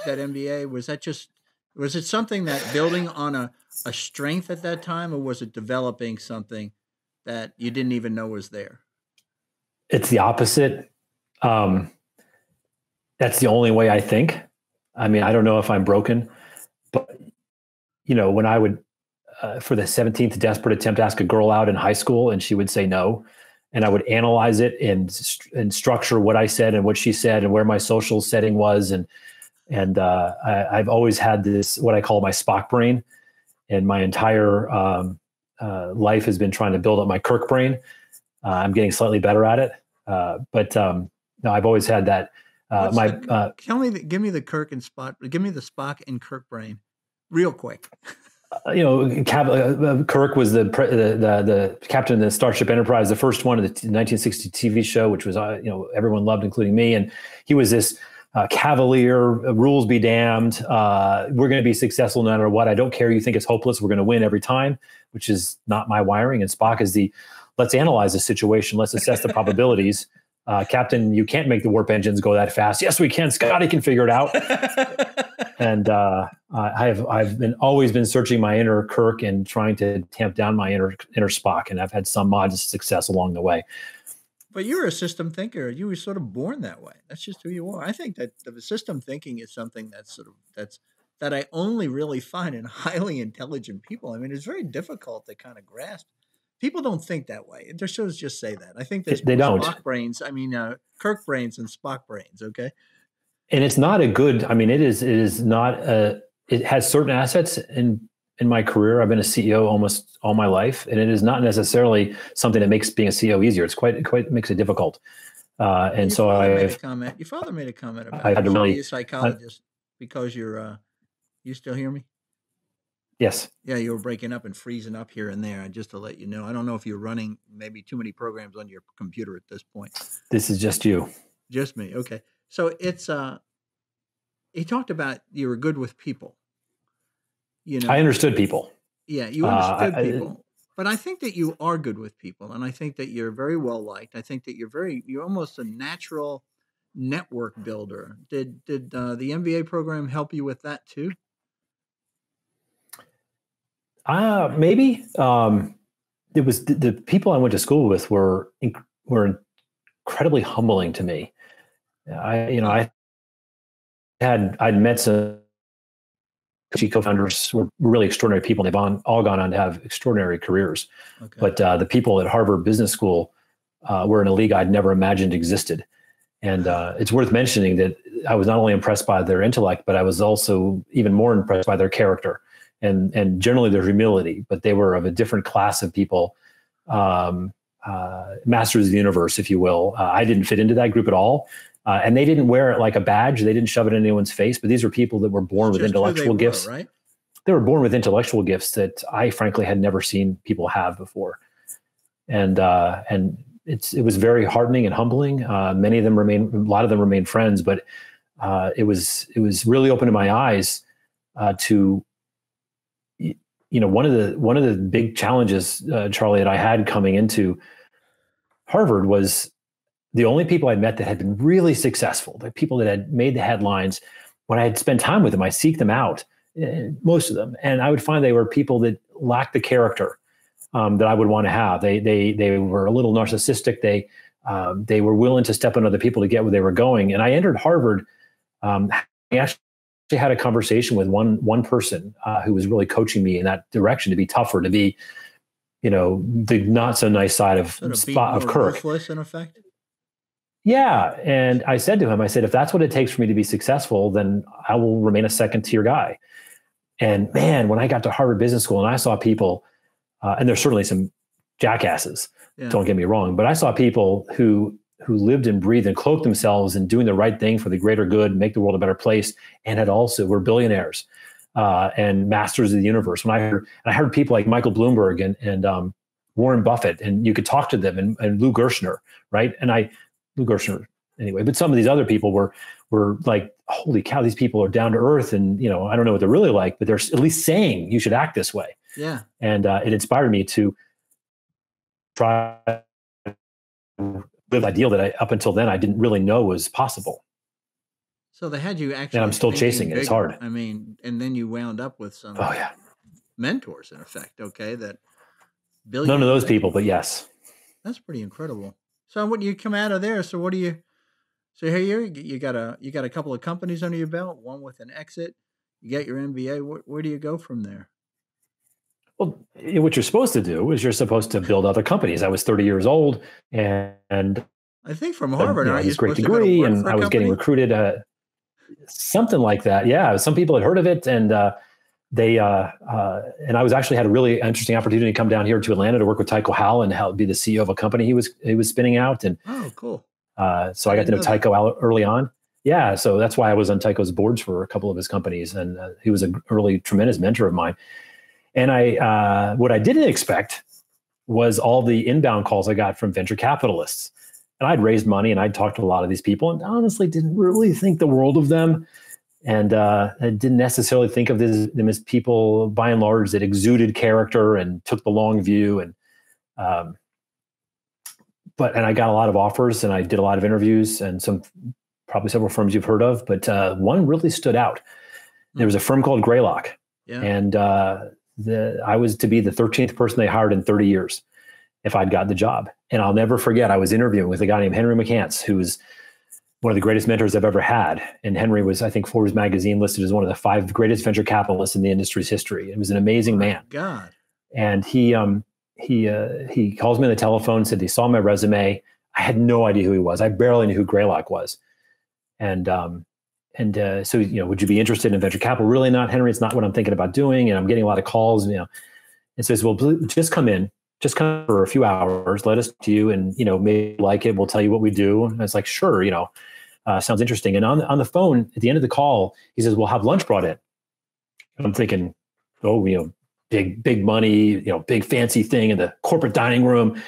that MBA? Was it something that building on a strength at that time, or was it developing something that you didn't even know was there? It's the opposite. That's the only way I think. I mean, I don't know if I'm broken, but when I would, for the 17th desperate attempt, ask a girl out in high school, and she would say no, and I would analyze it and structure what I said and what she said and where my social setting was, and I've always had this, what I call my Spock brain, and my entire life has been trying to build up my Kirk brain. I'm getting slightly better at it, but no, I've always had that. Give me the Kirk and Spock. Give me the Spock and Kirk brain, real quick. Kirk was the captain of the Starship Enterprise, the first one of the 1960 TV show, which was everyone loved, including me. And he was this cavalier, rules be damned. We're going to be successful no matter what. I don't care. You think it's hopeless. We're going to win every time, which is not my wiring. And Spock is the let's analyze the situation. Let's assess the probabilities. Captain, you can't make the warp engines go that fast. Yes, we can. Scotty can figure it out. And I've always been searching my inner Kirk and trying to tamp down my inner Spock, and I've had some modest success along the way. But you're a system thinker. You were sort of born that way. That's just who you are. I think that the system thinking is something that I only really find in highly intelligent people. I mean, it's very difficult to kind of grasp. People don't think that way. Their shows just say that. I think there's they don't. Spock brains. I mean, Kirk brains and Spock brains. Okay. And it's not a good. I mean, it is not a. It has certain assets in my career. I've been a CEO almost all my life, and it is not necessarily something that makes being a CEO easier. It's quite makes it difficult. And so your father made a comment about. I had to really be a psychologist because you're. You still hear me? Yes. Yeah, you were breaking up and freezing up here and there. Just to let you know, I don't know if you're running maybe too many programs on your computer at this point. This is just you. Just me. Okay. So it's he talked about you were good with people. You know, I understood people. Yeah, you understood people. But I think that you are good with people, and I think that you're very well liked. I think that you're almost a natural network builder. Did the MBA program help you with that too? Maybe. It was the people I went to school with were incredibly humbling to me. I'd met some co-founders who were really extraordinary people. They've all gone on to have extraordinary careers. Okay. But the people at Harvard Business School were in a league I'd never imagined existed. And it's worth mentioning that I was not only impressed by their intellect, but I was also even more impressed by their character and generally their humility. But they were of a different class of people, masters of the universe, if you will. I didn't fit into that group at all. And they didn't wear it like a badge. They didn't shove it in anyone's face. But these were people that were born with intellectual gifts. Right? They were born with intellectual gifts that I frankly had never seen people have before. And it was very heartening and humbling. A lot of them remain friends, but it was really opening my eyes to, one of the big challenges, Charlie, that I had coming into Harvard was the only people I met that had been really successful, the people that had made the headlines. When I had spent time with them, I seek them out, most of them, and I would find they were people that lacked the character that I would want to have. They were a little narcissistic. They were willing to step on other people to get where they were going. And I entered Harvard. I actually had a conversation with one person who was really coaching me in that direction to be tougher, to be, the not so nice side of Kirk. Ruthless, in effect. Yeah, and I said to him, if that's what it takes for me to be successful, then I will remain a second tier guy. And man, when I got to Harvard Business School and I saw people. And there's certainly some jackasses, don't get me wrong, but I saw people who lived and breathed and cloaked themselves in doing the right thing for the greater good, make the world a better place, and were billionaires and masters of the universe. When I heard people like Michael Bloomberg and Warren Buffett, and you could talk to them, and Lou Gerstner, right? Lou Gerstner anyway, but some of these other people were like, holy cow, these people are down to earth, and I don't know what they're really like, but they're at least saying you should act this way. Yeah. And it inspired me to try to live the ideal that up until then I didn't really know was possible. So they had you actually. And I'm still chasing it. It's hard. I mean, and then you wound up with some mentors, in effect, okay? None of those people, but yes. That's pretty incredible. So when you come out of there, so so here you got a couple of companies under your belt, one with an exit. You get your MBA. Where do you go from there? Well, what you're supposed to do is you're supposed to build other companies. I was 30 years old, and I think from Harvard, aren't you supposed to go to work and I was getting recruited, something like that. Yeah, some people had heard of it, and and I was actually had a really interesting opportunity to come down here to Atlanta to work with Tycho Howell and help be the CEO of a company he was spinning out. And oh, cool. So I got to know Tycho early on. Yeah, so that's why I was on Tycho's boards for a couple of his companies, and he was an early tremendous mentor of mine. And what I didn't expect was all the inbound calls I got from venture capitalists. And I'd raised money and I'd talked to a lot of these people and honestly didn't really think the world of them. And I didn't necessarily think of them as people, by and large, that exuded character and took the long view. And and I got a lot of offers, and I did a lot of interviews, and probably several firms you've heard of, but one really stood out. There was a firm called Greylock, and I was to be the 13th person they hired in 30 years if I'd gotten the job. And I'll never forget, I was interviewing with a guy named Henry McCants, who was one of the greatest mentors I've ever had. And Henry was, I think, Forbes magazine listed as one of the 5 greatest venture capitalists in the industry's history. It was an amazing man. God. And he calls me on the telephone, said he saw my resume. I had no idea who he was. I barely knew who Greylock was. And so, would you be interested in venture capital? Really not, Henry. It's not what I'm thinking about doing. And I'm getting a lot of calls, and says, well, just come for a few hours, let us to you, and, maybe like it, we'll tell you what we do. And it's like, sure, sounds interesting. And on the phone at the end of the call, he says, we'll have lunch brought in. And I'm thinking, big money, big fancy thing in the corporate dining room.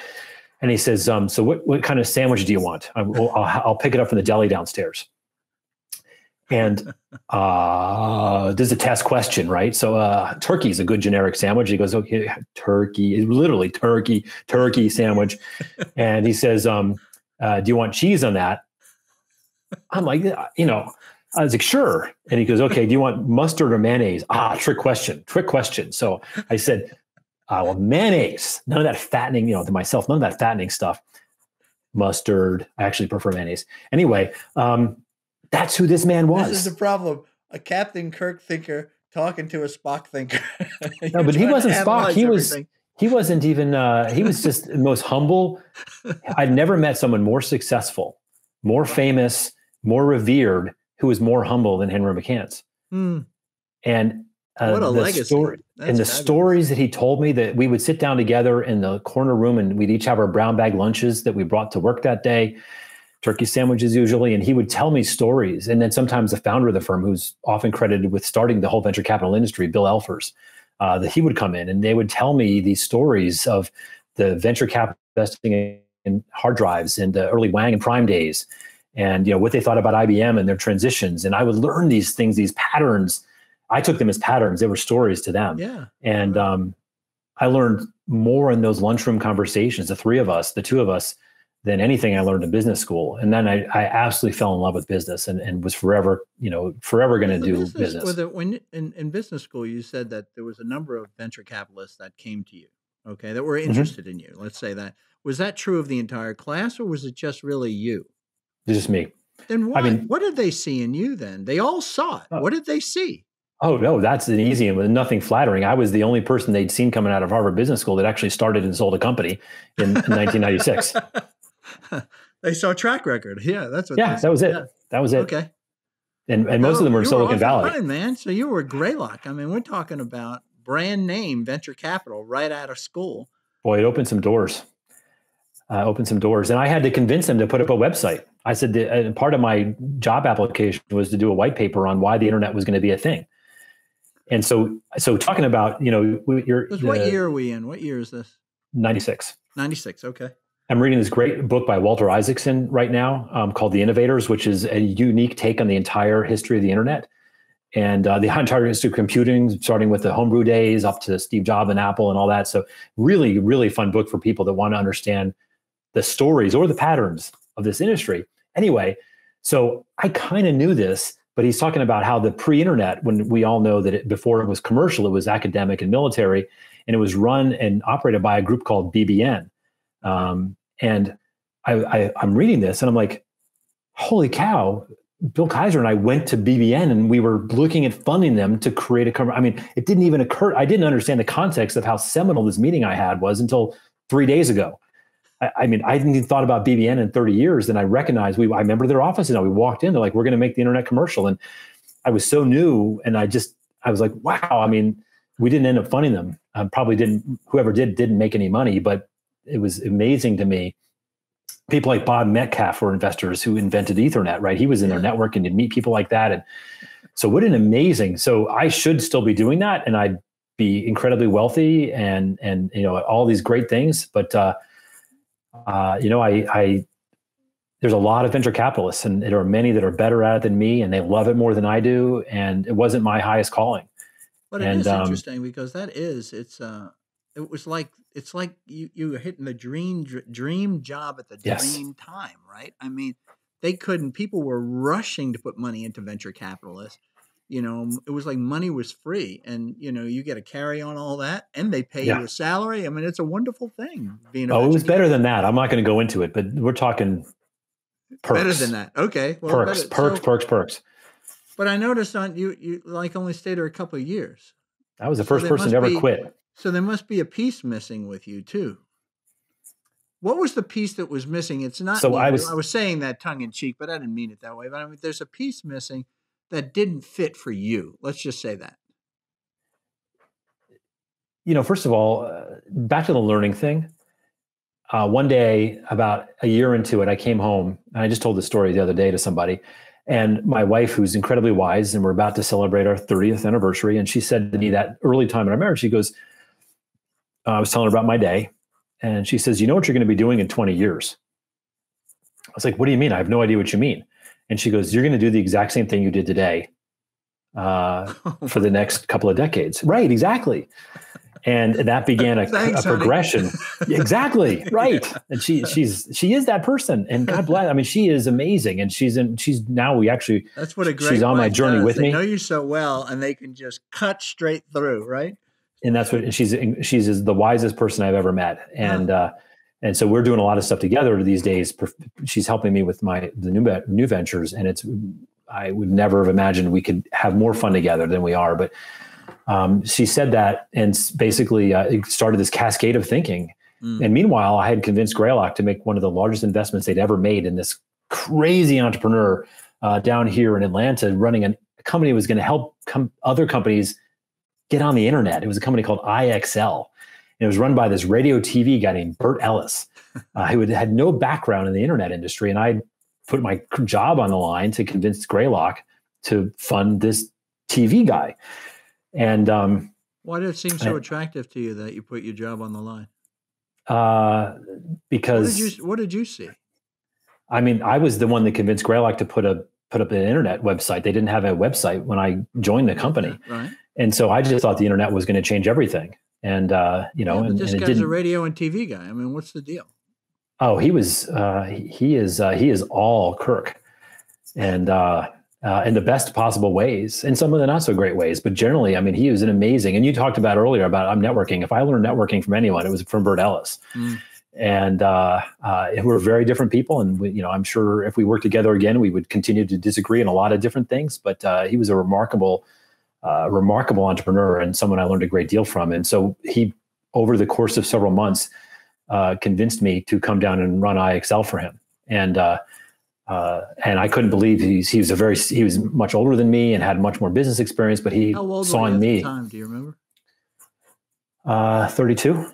And he says, so what kind of sandwich do you want? I'll pick it up from the deli downstairs. And this is a test question, right? So turkey is a good generic sandwich. He goes, okay, turkey, literally turkey sandwich. And he says, do you want cheese on that? I'm like, I was like, sure. And he goes, okay, do you want mustard or mayonnaise? Trick question. So I said, well, mayonnaise, none of that fattening, to myself, none of that fattening stuff. Mustard, I actually prefer mayonnaise. Anyway, that's who this man was. This is the problem. A Captain Kirk thinker talking to a Spock thinker. No, but he wasn't Spock. He wasn't even, he was just the most humble. I'd never met someone more successful, more famous, more revered, who was more humble than Henry McCants. And what a legacy. The stories that he told me, that we would sit down together in the corner room and we'd each have our brown bag lunches that we brought to work that day, turkey sandwiches usually, and he would tell me stories. And then sometimes the founder of the firm, who's often credited with starting the whole venture capital industry, Bill Elfers, that he would come in and they would tell me these stories of the venture capital investing in hard drives in the early Wang and Prime days, and what they thought about IBM and their transitions. And I would learn these things, these patterns. I took them as patterns. They were stories to them. Yeah. And I learned more in those lunchroom conversations, the two of us, than anything I learned in business school. And then I absolutely fell in love with business and was forever going to do business. When in business school, you said that there was a number of venture capitalists that came to you, okay, that were interested in you. Let's say that. Was that true of the entire class, or was it just really you? It's just me. Then what did they see in you then? They all saw it. What did they see? Oh, no, that's an easy and nothing flattering. I was the only person they'd seen coming out of Harvard Business School that actually started and sold a company in 1996. They saw track record. Yeah, that's what. Yeah, that was it. Yeah. That was it. Okay. And most of them were in Silicon Valley. Fine, man. So you were Greylock. I mean, we're talking about brand name venture capital right out of school. Boy, it opened some doors. And I had to convince them to put up a website. I said that part of my job application was to do a white paper on why the internet was going to be a thing. And so talking about, what year are we in? What year is this? 96. 96. Okay. I'm reading this great book by Walter Isaacson right now called The Innovators, which is a unique take on the entire history of the internet and the entire history of computing, starting with the homebrew days up to Steve Jobs and Apple and all that. So really, really fun book for people that want to understand the stories or the patterns of this industry. Anyway, so I kind of knew this, but he's talking about how the pre-internet, when we all know that before it was commercial, it was academic and military, and it was run and operated by a group called BBN. And I'm reading this and I'm like, holy cow, Bill Kaiser and I went to BBN and we were looking at funding them to create it didn't even occur. I didn't understand the context of how seminal this meeting I had was until 3 days ago. I hadn't even thought about BBN in 30 years. And I recognized I remember their office and we walked in, they're like, we're going to make the internet commercial. And I was so new. And I was like, wow. We didn't end up funding them. Whoever didn't make any money, but it was amazing to me. People like Bob Metcalf were investors who invented Ethernet, right? He was in their network and you'd meet people like that. And so what an amazing, so I should still be doing that. And I'd be incredibly wealthy and all these great things. But, there's a lot of venture capitalists and there are many that are better at it than me and they love it more than I do. And it wasn't my highest calling. But it is interesting because it's it was like, it's like you were hitting the dream job at the Yes. dream time, right? I mean, people were rushing to put money into venture capitalists. It was like money was free, and you get a carry on all that, and they pay you a salary. I mean, it's a wonderful thing being a venture it was better capitalist. than that. I'm not going to go into it, but we're talking perks. Better than that. Okay. Well, Perks. But I noticed you like only stayed there a couple of years. I was the first person to ever quit. So there must be a piece missing with you too. What was the piece that was missing? It's not. So I was saying that tongue in cheek, but I didn't mean it that way. But I mean, there's a piece missing that didn't fit for you. Let's just say that. First of all, back to the learning thing. One day, about a year into it, I came home, and I just told the story the other day to somebody. And my wife, who's incredibly wise, and we're about to celebrate our 30th anniversary, and she said to me that early time in our marriage, she goes, I was telling her about my day, and she says, you know what you're going to be doing in 20 years? I was like, what do you mean? I have no idea what you mean. And she goes, you're going to do the exact same thing you did today for the next couple of decades. Right, exactly. And that began a progression. Exactly. Right. And she is that person. And God bless. I mean, she is amazing. And she's now that's what a great she's on my journey does. with me. They know you so well, and they can just cut straight through. Right. And that's what she's the wisest person I've ever met. And so we're doing a lot of stuff together these days. She's helping me with the new ventures. And I would never have imagined we could have more fun together than we are. But she said that, and basically it started this cascade of thinking. And meanwhile, I had convinced Greylock to make one of the largest investments they'd ever made in this crazy entrepreneur down here in Atlanta, running a company that was going to help other companies get on the internet. It was a company called IXL. And it was run by this radio TV guy named Bert Ellis, who had no background in the internet industry. And I put my job on the line to convince Greylock to fund this TV guy. And why did it seem so attractive to you that you put your job on the line? Because what did you see? I mean, I was the one that convinced Greylock to put up an internet website. They didn't have a website when I joined the company, right? And so I just thought the internet was going to change everything. And but this guy's a radio and TV guy. I mean, what's the deal? Oh, he is all Kirk, and in the best possible ways, and some of the not so great ways. But generally, I mean, he was an amazing. And you talked about earlier about I'm networking. If I learned networking from anyone, it was from Bert Ellis. And we're very different people. And I'm sure if we worked together again, we would continue to disagree on a lot of different things. But he was a remarkable entrepreneur, and someone I learned a great deal from. And so he, over the course of several months, convinced me to come down and run IXL for him. And I couldn't believe he was much older than me and had much more business experience, but he saw in me. At the time, do you remember? 32.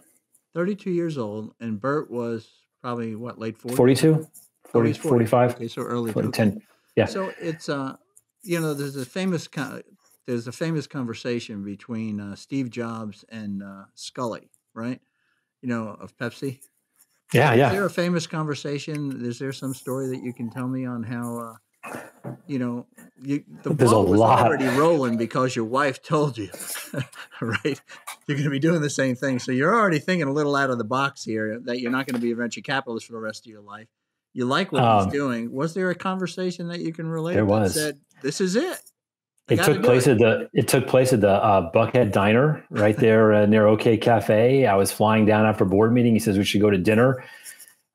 32 years old, and Bert was probably late 40s? 42, 45. Okay, so early 10. Yeah. So it's there's a famous conversation between Steve Jobs and Scully, right? Of Pepsi. Yeah. Is there a famous conversation? Is there some story that you can tell me on how, the ball was already rolling because your wife told you, right? You're going to be doing the same thing. So you're already thinking a little out of the box here that you're not going to be a venture capitalist for the rest of your life. You like what he's doing. Was there a conversation that you can relate that said, this is it? It took place at the Buckhead Diner right there near OK Cafe. I was flying down after a board meeting. He says we should go to dinner.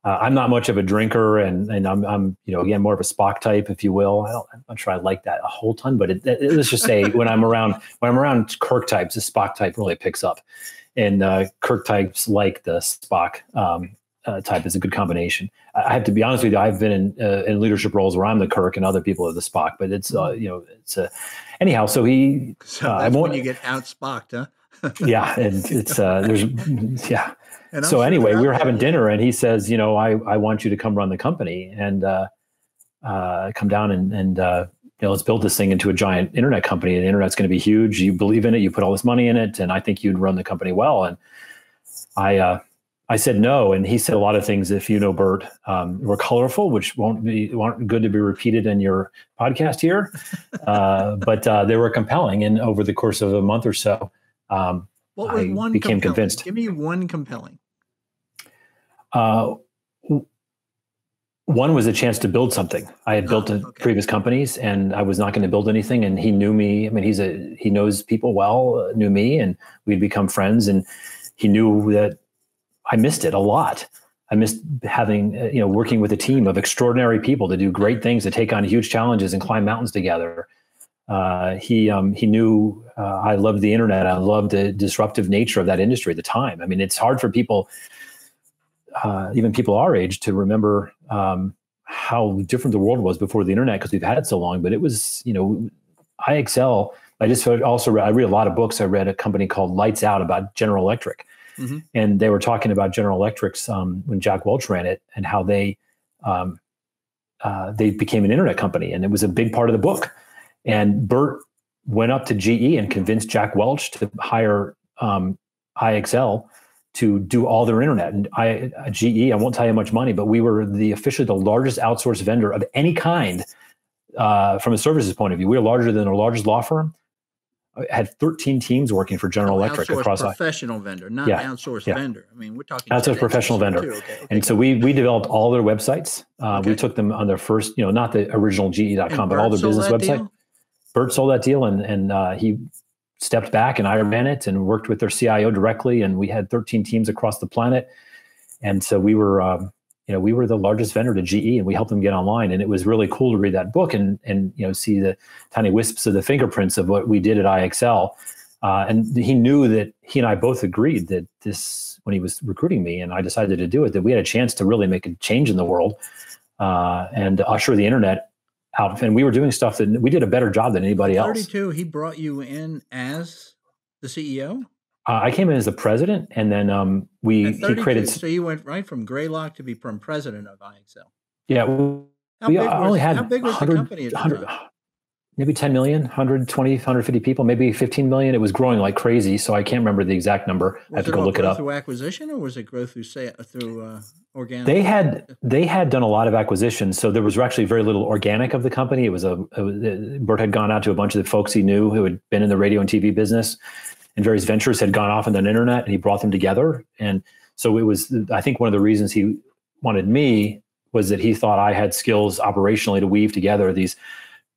I'm not much of a drinker, and I'm again more of a Spock type, if you will. I'm not sure I like that a whole ton, but let's just say when I'm around Kirk types, the Spock type really picks up, and Kirk types like the Spock type is a good combination. I have to be honest with you. I've been in leadership roles where I'm the Kirk and other people are the Spock, but it's anyhow. So that's when you get out Spocked, huh? Yeah, and it's there's And so anyway, we were having dinner, and he says, I want you to come run the company and come down and let's build this thing into a giant internet company. And the internet's going to be huge. You believe in it. You put all this money in it, and I think you'd run the company well. And I said no, and he said a lot of things. If you know Bert, were colorful, which aren't good to be repeated in your podcast here, but they were compelling. And over the course of a month or so. What was one became compelling? convinced. Give me one compelling. One was a chance to build something. I had built previous companies, and I was not going to build anything. And he knew me. I mean, he knows people well, knew me, and we'd become friends. And he knew that I missed it a lot. I missed having, working with a team of extraordinary people to do great things, to take on huge challenges and climb mountains together. He knew I loved the internet. I loved the disruptive nature of that industry at the time. I mean, it's hard for people, even people our age, to remember how different the world was before the internet, because we've had it so long. But it was, IXL. I read a lot of books. I read a company called Lights Out about General Electric. Mm-hmm. And they were talking about General Electric's when Jack Welch ran it, and how they became an internet company, and it was a big part of the book. And Bert went up to GE and convinced Jack Welch to hire IXL to do all their internet. And GE, I won't tell you how much money, but we were officially the largest outsourced vendor of any kind from a services point of view. We were larger than our largest law firm. Had 13 teams working for General Electric across professional vendor, not outsourced vendor. I mean, we're talking outsourced professional vendor. Okay, and so we developed all their websites. We took them on their first, not the original GE.com, but all their business website. Bert sold that deal, and he stepped back, and I ran it and worked with their CIO directly. And we had 13 teams across the planet. And so we were the largest vendor to GE, and we helped them get online. And it was really cool to read that book and see the tiny wisps of the fingerprints of what we did at IXL. And he knew that he and I both agreed that this, when he was recruiting me and I decided to do it, that we had a chance to really make a change in the world and usher the internet out. And we were doing stuff that we did a better job than anybody else. 32, he brought you in as the CEO? I came in as the president, and then he created. So you went right from Greylock to become president of IXL. Yeah, how big was the company at the time? Maybe 10 million, 120, 150 people, maybe 15 million. It was growing like crazy, so I can't remember the exact number. I have to go look it up. Through acquisition, or was it growth through organic? They had done a lot of acquisitions, so there was actually very little organic of the company. Bert had gone out to a bunch of the folks he knew who had been in the radio and TV business, and various ventures had gone off on the internet, and he brought them together. And so it was, I think one of the reasons he wanted me was that he thought I had skills operationally to weave together these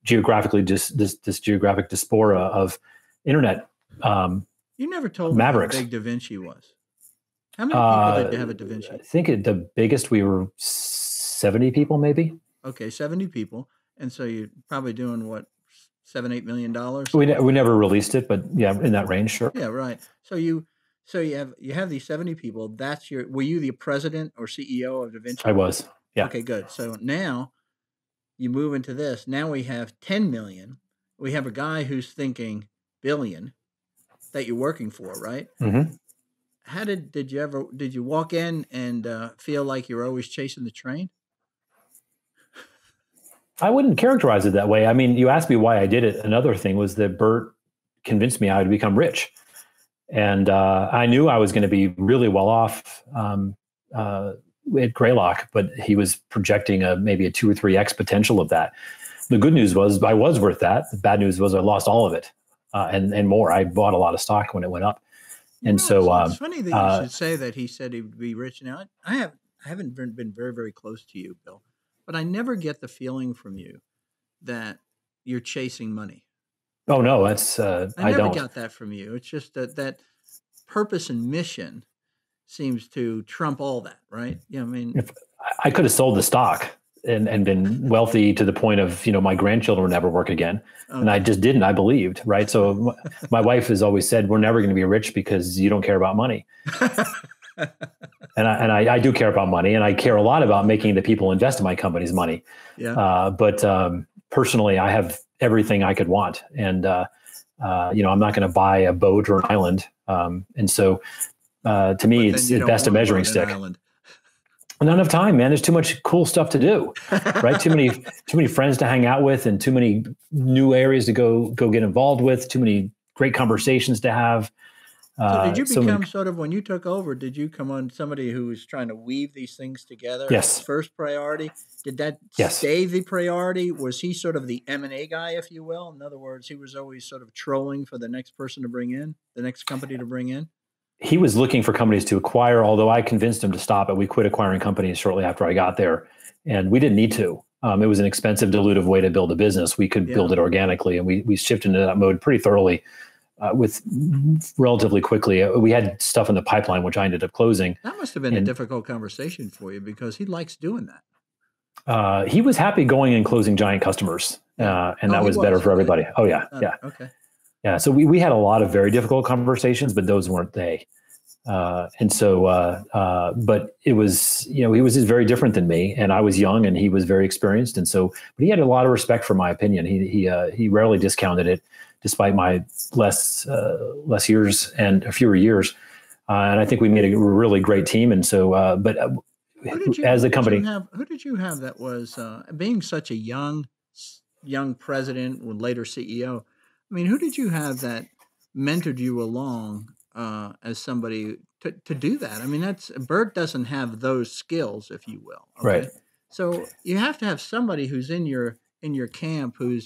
this geographic diaspora of internet. You never told me how big Da Vinci was. How many people did you have at Da Vinci? I think the biggest, we were 70 people, maybe. Okay, 70 people. And so you're probably doing what, $7-8 million? We never released it, but yeah, in that range, sure. Yeah, right. So you have these 70 people. Were you the president or CEO of Da Vinci? I was. Yeah. Okay, good. So now you move into this. Now we have 10 million. We have a guy who's thinking billion that you're working for, right? Mm-hmm. How did you walk in and feel like you're always chasing the train? I wouldn't characterize it that way. I mean, you asked me why I did it. Another thing was that Bert convinced me I would become rich. And I knew I was going to be really well off at Greylock, but he was projecting maybe a 2 or 3x potential of that. The good news was I was worth that. The bad news was I lost all of it and more. I bought a lot of stock when it went up. And it's funny that you should say that he said he would be rich. Now, I haven't been very, very close to you, Bill, but I never get the feeling from you that you're chasing money. Oh, no, that's I never got that from you. It's just that purpose and mission seems to trump all that, right? Yeah, I mean, if I could have sold the stock and been wealthy to the point of, my grandchildren would never work again. Okay. And I just didn't, I believed, right? So my wife has always said, we're never going to be rich because you don't care about money. And I do care about money, and I care a lot about making the people invest in my company's money. Yeah. But personally, I have everything I could want. And, I'm not going to buy a boat or an island. And so to me, it's best a measuring stick. Not enough time, man. There's too much cool stuff to do, right? Too many friends to hang out with, and too many new areas to go get involved with. Too many great conversations to have. So did you become sort of, when you took over, did you come on somebody who was trying to weave these things together as Yes. first priority? Did that Yes. stay the priority? Was he sort of the M&A guy, if you will? In other words, he was always sort of trolling for the next person to bring in, the next company to bring in? He was looking for companies to acquire, although I convinced him to stop it. We quit acquiring companies shortly after I got there, and we didn't need to. It was an expensive, dilutive way to build a business. We could build it organically, and we shifted into that mode pretty thoroughly with relatively quickly. We had stuff in the pipeline, which I ended up closing. That must have been a difficult conversation for you because he likes doing that. He was happy going and closing giant customers, and that was better for everybody. Oh, yeah. Yeah. Okay. Yeah. So we had a lot of very difficult conversations, but those weren't they. But it was, he was just very different than me, and I was young and he was very experienced. And so, but he had a lot of respect for my opinion. He rarely discounted it, despite my less years and fewer years. And I think we made a really great team. And so, as a company, who did you have that was being such a young president and later CEO? I mean, who did you have that mentored you along as somebody to do that? I mean, Bert doesn't have those skills, if you will. Okay? Right. So you have to have somebody who's in your camp who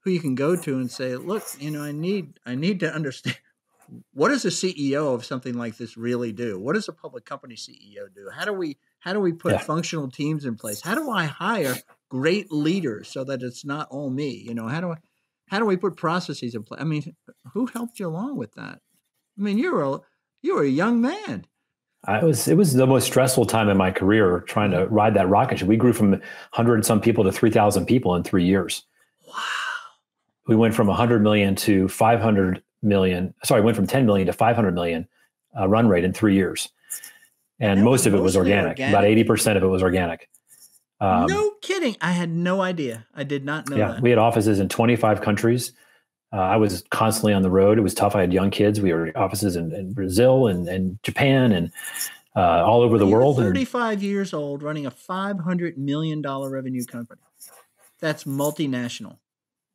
you can go to and say, look, I need to understand, what does a CEO of something like this really do? What does a public company CEO do? How do we put functional teams in place? How do I hire great leaders so that it's not all me? How do we put processes in place? I mean, who helped you along with that? I mean, you were a young man. It was the most stressful time in my career trying to ride that rocket ship. We grew from 100 and some people to 3,000 people in 3 years. Wow. We went from 100 million to 500 million. Sorry, went from 10 million to 500 million run rate in 3 years. And most of it was organic. About 80% of it was organic. No kidding. I had no idea. I did not know that. We had offices in 25 countries. I was constantly on the road. It was tough. I had young kids. We were offices in Brazil and Japan and all over the world. 35 years old, running a $500 million revenue company. That's multinational.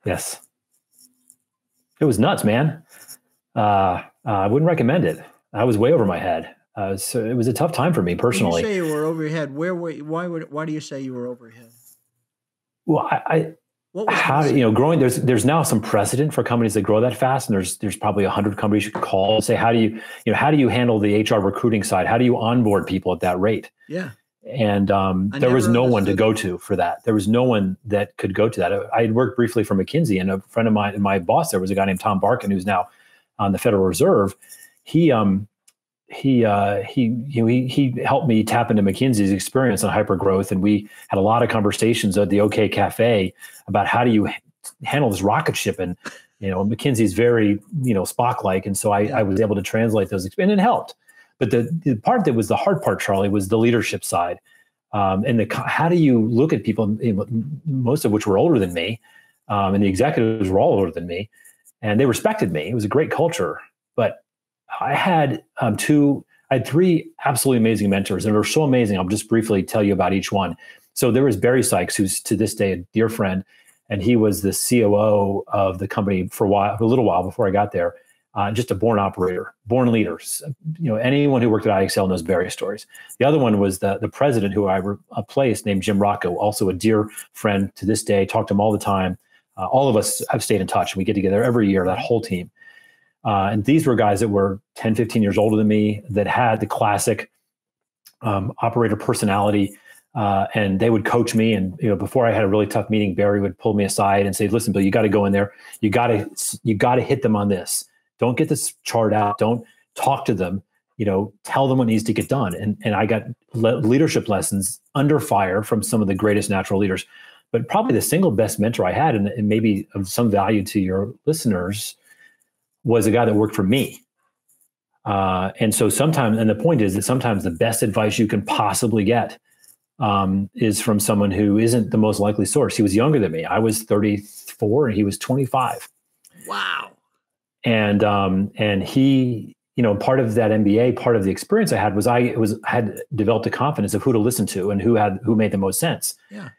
Yes. It was nuts, man. I wouldn't recommend it. I was way over my head. So it was a tough time for me personally. When you say you were over your head, why do you say you were over your head? Well, growing, there's now some precedent for companies that grow that fast. And there's probably 100 companies you could call and say, how do you handle the HR recruiting side? How do you onboard people at that rate? Yeah. And there was no one to go to for that. There was no one that could go to that. I had worked briefly for McKinsey, and a friend of mine, my boss there was a guy named Tom Barkin, who's now on the Federal Reserve. He helped me tap into McKinsey's experience on hypergrowth, and we had a lot of conversations at the OK Cafe about how do you handle this rocket ship. And McKinsey's very Spock-like, and so I was able to translate those, and it helped. But the part that was the hard part, Charlie, was the leadership side, and how do you look at people, most of which were older than me, and the executives were all older than me, and they respected me. It was a great culture, but I had three absolutely amazing mentors, and they were so amazing. I'll just briefly tell you about each one. So there was Barry Sykes, who's to this day a dear friend, and he was the COO of the company for a little while before I got there. Just a born operator, born leader. Anyone who worked at IXL knows Barry's stories. The other one was the president who I replaced, named Jim Rocco, also a dear friend to this day. Talk to him all the time. All of us have stayed in touch, and we get together every year, that whole team. And these were guys that were 10, 15 years older than me, that had the classic operator personality. And they would coach me. And, before I had a really tough meeting, Barry would pull me aside and say, listen, Bill, you got to go in there. You got to hit them on this. Don't get this chart out. Don't talk to them, tell them what needs to get done. And I got leadership lessons under fire from some of the greatest natural leaders. But probably the single best mentor I had, and maybe of some value to your listeners, was a guy that worked for me. And so the point is that sometimes the best advice you can possibly get is from someone who isn't the most likely source. He was younger than me. I was 34 and he was 25. Wow. And he, part of that MBA, part of the experience I had was I had developed a confidence of who to listen to and who made the most sense. Yeah.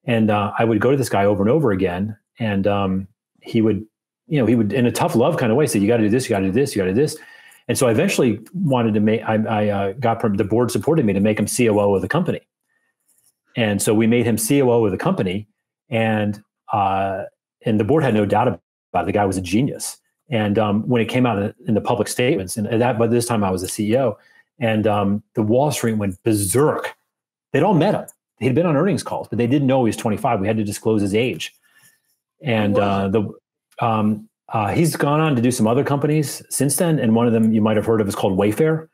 And I would go to this guy over and over again, and he would, in a tough love kind of way, say, you got to do this, you got to do this, you got to do this. And so I eventually wanted to make, the board supported me to make him COO of the company. And so we made him COO of the company, and the board had no doubt about it. The guy was a genius. And when it came out in the public statements, and that by this time I was the CEO, and the Wall Street went berserk. They'd all met him. He'd been on earnings calls, but they didn't know he was 25. We had to disclose his age. And he's gone on to do some other companies since then. And one of them you might have heard of is called Wayfair.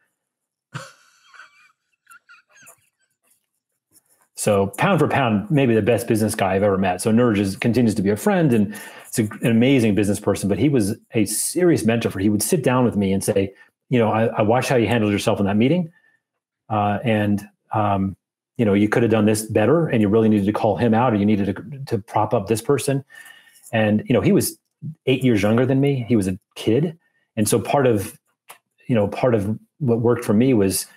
So pound for pound, maybe the best business guy I've ever met. So Nurj continues to be a friend, and it's an amazing business person, but he was a serious mentor for. He would sit down with me and say, I watched how you handled yourself in that meeting. You could have done this better, and you really needed to call him out, or you needed to prop up this person. And, he was 8 years younger than me. He was a kid. And so part of what worked for me was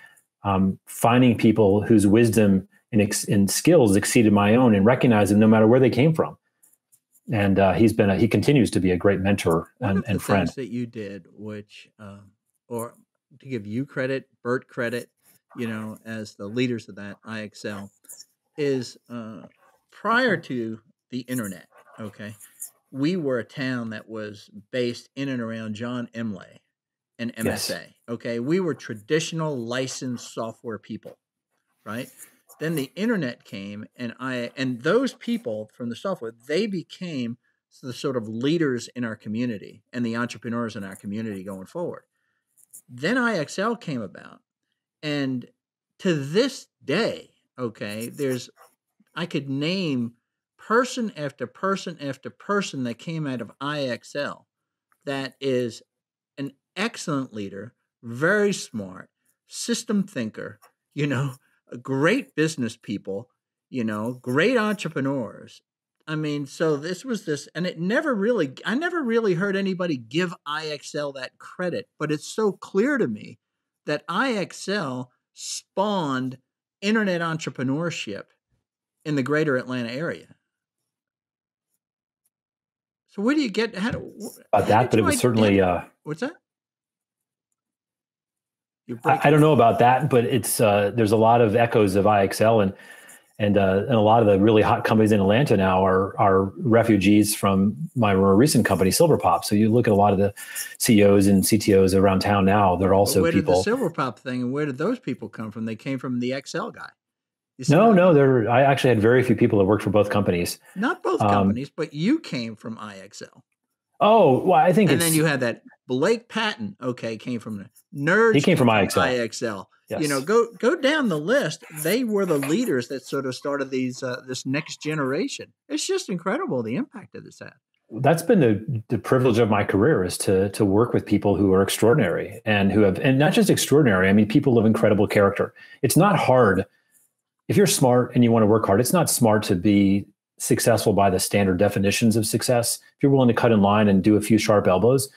finding people whose wisdom and skills exceeded my own, and recognize them no matter where they came from. And he continues to be a great mentor and friend. Things that you did, which, or to give you credit, Bert credit, as the leaders of that IXL, is prior to the internet. Okay, we were a town that was based in and around John Emley and MSA. Yes. Okay, we were traditional licensed software people, right? Then the internet came, and those people from the software, they became the sort of leaders in our community and the entrepreneurs in our community going forward. Then IXL came about, and to this day, okay, I could name person after person after person that came out of IXL that is an excellent leader, very smart, system thinker, great business people, great entrepreneurs. I mean, so and I never really heard anybody give IXL that credit, but it's so clear to me that IXL spawned internet entrepreneurship in the greater Atlanta area. So where do you get, but it was certainly, what's that? I don't know about that, but it's there's a lot of echoes of IXL, and a lot of the really hot companies in Atlanta now are refugees from my more recent company, Silverpop. So you look at a lot of the CEOs and CTOs around town now; they're also where people. Did the Silverpop thing, and where did those people come from? They came from the XL guy. No. I actually had very few people that worked for both companies. Not both companies, but you came from IXL. Oh, well, I think. And then you had that Blake Patton. Okay, came from Nurj. He came from IXL. Yes. Go down the list. They were the leaders that sort of started this next generation. It's just incredible the impact that this had. That's been the privilege of my career, is to work with people who are extraordinary and not just extraordinary. I mean, people of incredible character. It's not hard if you're smart and you want to work hard. It's not smart to be successful by the standard definitions of success. If you're willing to cut in line and do a few sharp elbows,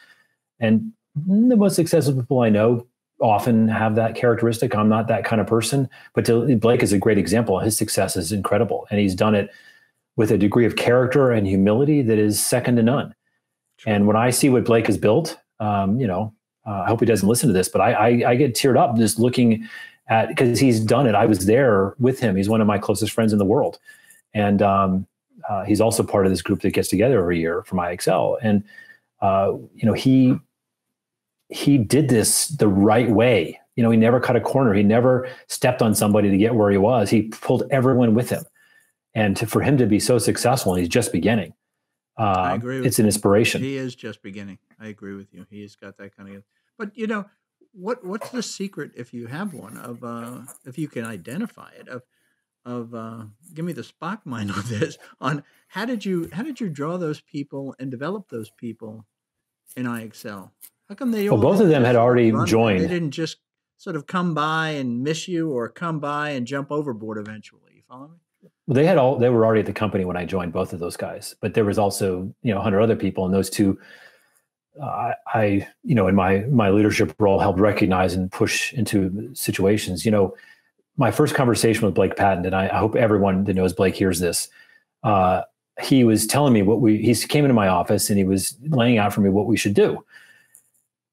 and the most successful people I know often have that characteristic. I'm not that kind of person, but Blake is a great example. His success is incredible, and he's done it with a degree of character and humility that is second to none. True. And when I see what Blake has built, I hope he doesn't listen to this, but I get teared up just looking at, because he's done it. I was there with him. He's one of my closest friends in the world. And he's also part of this group that gets together every year from IXL. And, he did this the right way. He never cut a corner. He never stepped on somebody to get where he was. He pulled everyone with him. And for him to be so successful, and he's just beginning. I agree with it's an inspiration. He is just beginning. I agree with you. He's got that kind of, but what's the secret, if you have one, of if you can identify it, of give me the Spock mind on this, on how did you draw those people and develop those people in IXL? How come they both of them had already joined? They didn't just sort of come by and miss you, or come by and jump overboard eventually. You follow me? Well, they were already at the company when I joined, both of those guys, but there was also 100 other people, and those two I in my leadership role, helped recognize and push into situations. My first conversation with Blake Patton, and I hope everyone that knows Blake hears this, he was telling me he came into my office and he was laying out for me what we should do.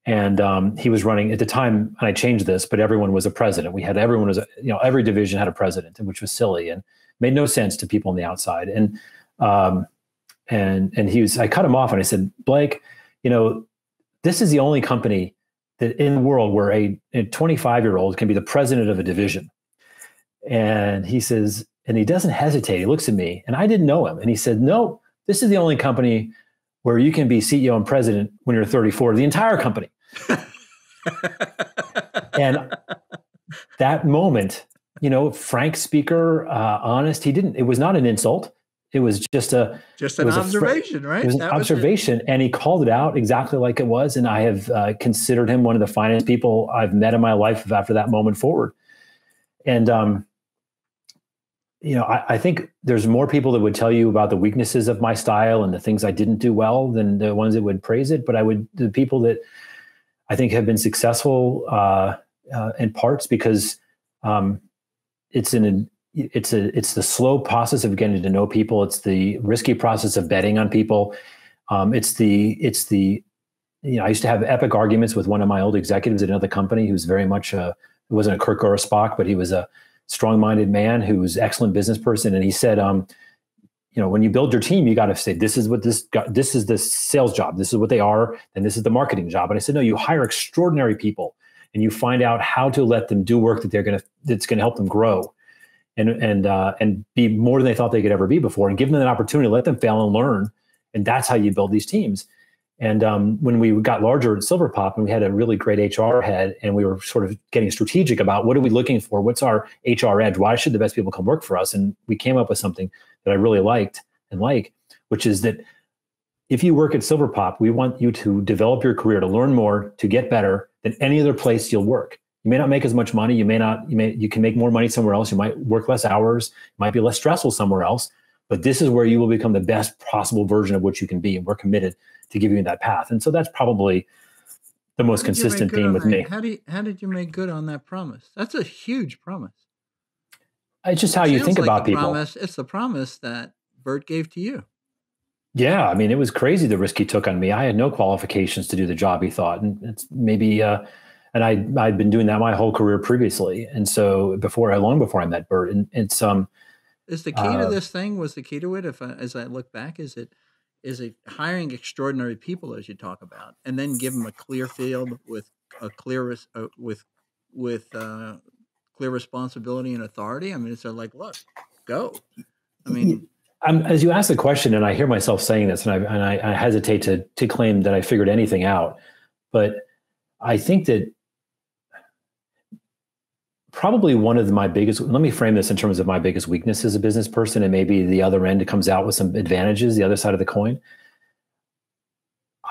And he was running at the time, and I changed this, but everyone was a president. Everyone was, every division had a president, which was silly and made no sense to people on the outside. And I cut him off and I said, Blake, this is the only company that in the world where a 25-year-old can be the president of a division. And he says, and he doesn't hesitate. He looks at me, and I didn't know him. And he said, no, this is the only company where you can be CEO and president when you're 34, the entire company. And that moment, frank speaker, honest, it was not an insult. It was just an observation, right? It was an observation. And he called it out exactly like it was. And I have considered him one of the finest people I've met in my life after that moment forward. And, I think there's more people that would tell you about the weaknesses of my style and the things I didn't do well than the ones that would praise it. But the people that I think have been successful in parts because it's the slow process of getting to know people. It's the risky process of betting on people. I used to have epic arguments with one of my old executives at another company who's very much he wasn't a Kirk or a Spock, but he was a strong-minded man who was an excellent business person. And he said, when you build your team, you got to say, this is the sales job. This is what they are. And this is the marketing job. And I said, no, you hire extraordinary people and you find out how to let them do work that's going to help them grow and be more than they thought they could ever be before, and give them an opportunity, let them fail and learn. And that's how you build these teams. And when we got larger at Silverpop, and we had a really great HR head, and we were sort of getting strategic about what are we looking for? What's our HR edge? Why should the best people come work for us? And we came up with something that I really liked and which is that if you work at Silverpop, we want you to develop your career, to learn more, to get better than any other place you'll work. You may not make as much money. You can make more money somewhere else. You might work less hours, might be less stressful somewhere else, but this is where you will become the best possible version of what you can be. And we're committed to giving you that path. And so that's probably the most consistent theme with me. How did you make good on that promise? That's a huge promise. It's just how you think about people. It's the promise that Bert gave to you. Yeah. I mean, it was crazy the risk he took on me. I had no qualifications to do the job he thought. And it's maybe, and I'd been doing that my whole career previously. And so long before I met Bert, and it's, is the key to this thing, was the key to it, as I look back, is it hiring extraordinary people, as you talk about, and then give them a clear field with a clear clear responsibility and authority? I mean, it's like, look, go. I mean, as you ask the question, and I hear myself saying this, and I hesitate to claim that I figured anything out, but I think that probably one of my biggest, let me frame this in terms of my biggest weakness as a business person, and maybe the other end, it comes out with some advantages, the other side of the coin.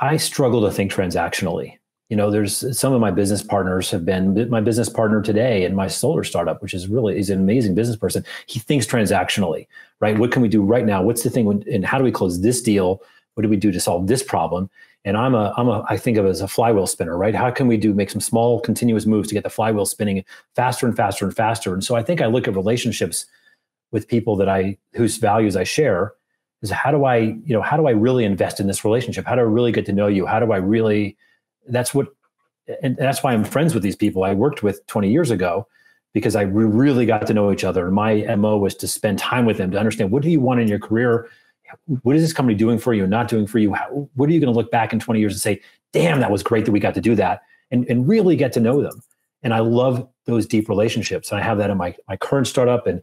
I struggle to think transactionally. There's some of my business partners have been my business partner today in my solar startup, which is he's an amazing business person. He thinks transactionally, right? What can we do right now? What's the thing? And how do we close this deal? What do we do to solve this problem? And I think of it as a flywheel spinner, right? How can we make some small continuous moves to get the flywheel spinning faster and faster and faster? And so I think I look at relationships with people whose values I share is how do I really invest in this relationship? How do I really get to know you? How do I really, and that's why I'm friends with these people I worked with 20 years ago, because I really got to know each other. My MO was to spend time with them to understand, what do you want in your career? What is this company doing for you and not doing for you? What are you going to look back in 20 years and say, damn, that was great that we got to do that, and really get to know them. And I love those deep relationships. And I have that in my current startup, and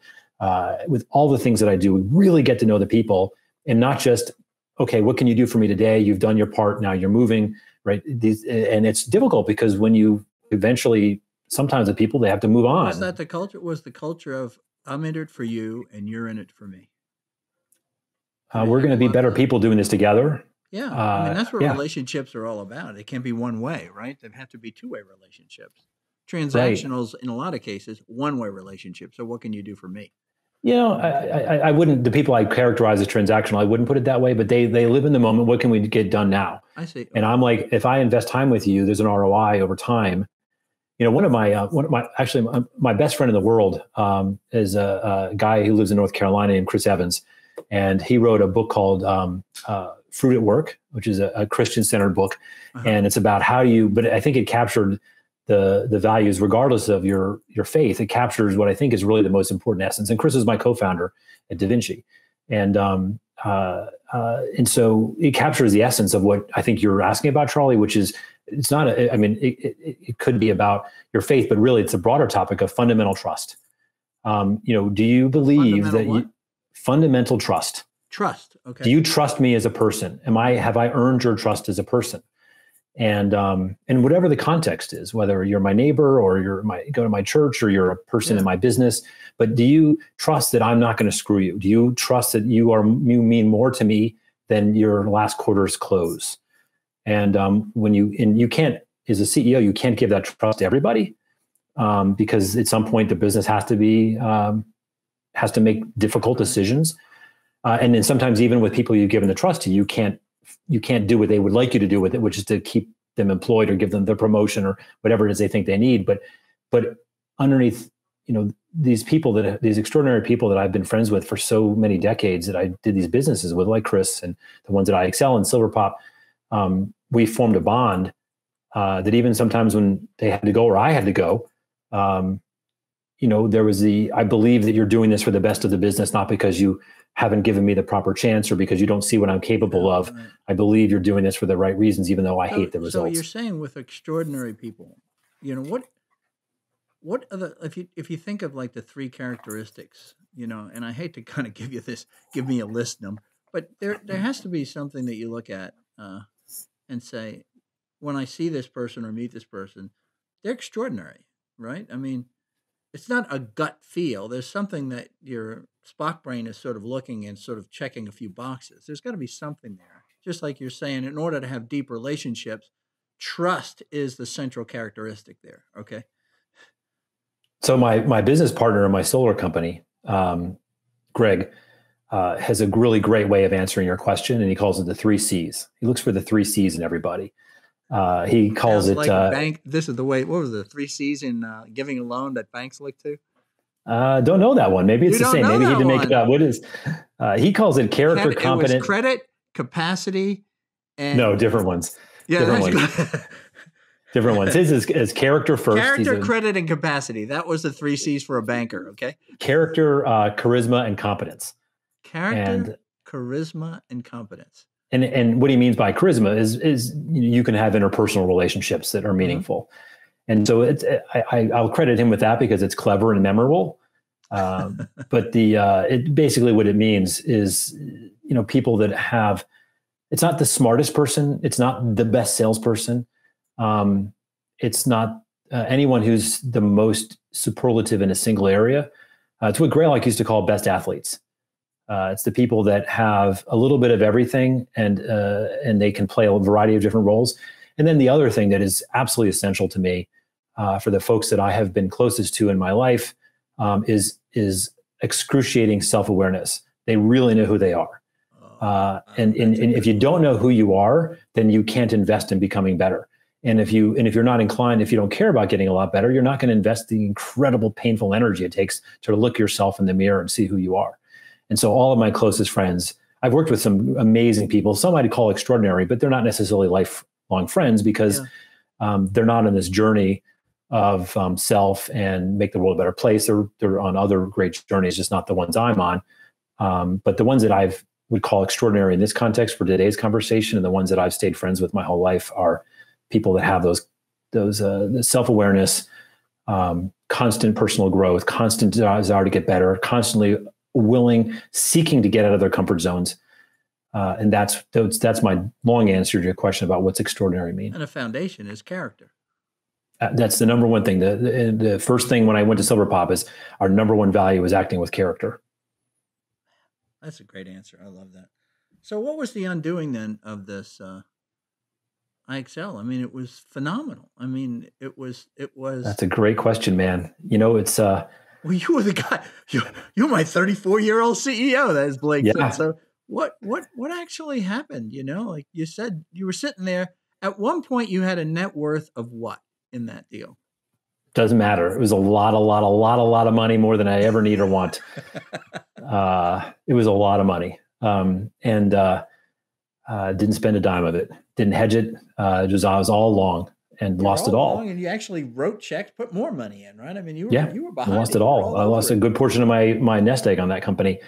with all the things that I do, we really get to know the people, and not just, okay, what can you do for me today? You've done your part. Now you're moving, right? And it's difficult because when you eventually, sometimes the people, they have to move on. Was that the culture? Was the culture of, I'm in it for you and you're in it for me? We're going to be better people doing this together. Yeah. I mean, that's what relationships are all about. It can't be one way, right? They have to be two-way relationships. Transactionals, in a lot of cases, one-way relationships. So what can you do for me? I wouldn't, the people I characterize as transactional, I wouldn't put it that way, but they live in the moment. What can we get done now? I see. And I'm like, if I invest time with you, there's an ROI over time. One of my best friend in the world is a guy who lives in North Carolina named Chris Evans. And he wrote a book called Fruit at Work, which is a Christian-centered book. And it's about but I think it captured the values regardless of your faith. It captures what I think is really the most important essence. And Chris is my co-founder at Da Vinci. And so it captures the essence of what I think you're asking about, Charlie, which is, it's not, it could be about your faith, but really it's a broader topic of fundamental trust. Do you believe fundamental trust? Trust. Okay. Do you trust me as a person? Have I earned your trust as a person? And whatever the context is, whether you're my neighbor or go to my church or you're a person in my business, but do you trust that I'm not going to screw you? Do you trust that you mean more to me than your last quarter's close? And you can't, as a CEO, you can't give that trust to everybody, because at some point the business has to make difficult decisions. And then sometimes even with people you've given the trust to, you can't do what they would like you to do with it, which is to keep them employed or give them the promotion or whatever it is they think they need. But underneath, these extraordinary people that I've been friends with for so many decades that I did these businesses with, like Chris and the ones at IXL and Silverpop, we formed a bond that even sometimes when they had to go or I had to go, there was I believe that you're doing this for the best of the business, not because you haven't given me the proper chance or because you don't see what I'm capable of. Right. I believe you're doing this for the right reasons, even though I hate the results. So you're saying with extraordinary people, what are if you think of like the three characteristics, and I hate to kind of give me a list of them, but there has to be something that you look at and say, when I see this person or meet this person, they're extraordinary, right? I mean, it's not a gut feel. There's something that your Spock brain is sort of looking and sort of checking a few boxes. There's got to be something there. Just like you're saying, in order to have deep relationships, trust is the central characteristic there. Okay. So my business partner in my solar company, Greg, has a really great way of answering your question, and he calls it the 3 C's. He looks for the 3 C's in everybody. He calls it like a bank. This is the way. What was the 3 C's in giving a loan that banks look to? Don't know that one. Maybe it's the same. Maybe he didn't make it up. What is? He calls it character, competent, it was credit, capacity, and no, different ones. Yeah, different ones. Different ones. His is character first. Character, credit, and capacity. That was the 3 C's for a banker. Okay. Character, charisma, and competence. Character, charisma, and competence. And what he means by charisma is you can have interpersonal relationships that are meaningful. And so I'll credit him with that because it's clever and memorable. But it basically what it means is, people that have, it's not the smartest person. It's not the best salesperson. It's not anyone who's the most superlative in a single area. It's what Greylock used to call best athletes. It's the people that have a little bit of everything and they can play a variety of different roles. And then the other thing that is absolutely essential to me for the folks that I have been closest to in my life is excruciating self-awareness. They really know who they are. And if you don't know who you are, then you can't invest in becoming better. And if you're not inclined, if you don't care about getting a lot better, you're not going to invest the incredible painful energy it takes to look yourself in the mirror and see who you are. And so all of my closest friends, I've worked with some amazing people, some I'd call extraordinary, but they're not necessarily lifelong friends because they're not on this journey of self and make the world a better place. They're on other great journeys, just not the ones I'm on. But the ones that I would call extraordinary in this context for today's conversation, and the ones that I've stayed friends with my whole life are people that have those self-awareness, constant personal growth, constant desire to get better, constantly seeking to get out of their comfort zones. And that's my long answer to your question about what's extraordinary mean. And a foundation is character. That's the number one thing. The first thing when I went to Silverpop is our number one value is acting with character. That's a great answer. I love that. So what was the undoing then of this IXL? I mean, it was phenomenal. I mean, it was. That's a great question, man. It's well, you were the guy. You're my 34-year-old CEO. That is Blake. Yeah. So what actually happened? Like you said, you were sitting there. At one point, you had a net worth of what in that deal? Doesn't matter. It was a lot of money, more than I ever need or want. It was a lot of money. And Didn't spend a dime of it. Didn't hedge it. I was all long and lost it all. And you actually wrote checks, put more money in, right? I mean, you were behind. I lost it all. I lost a good portion of my nest egg on that company.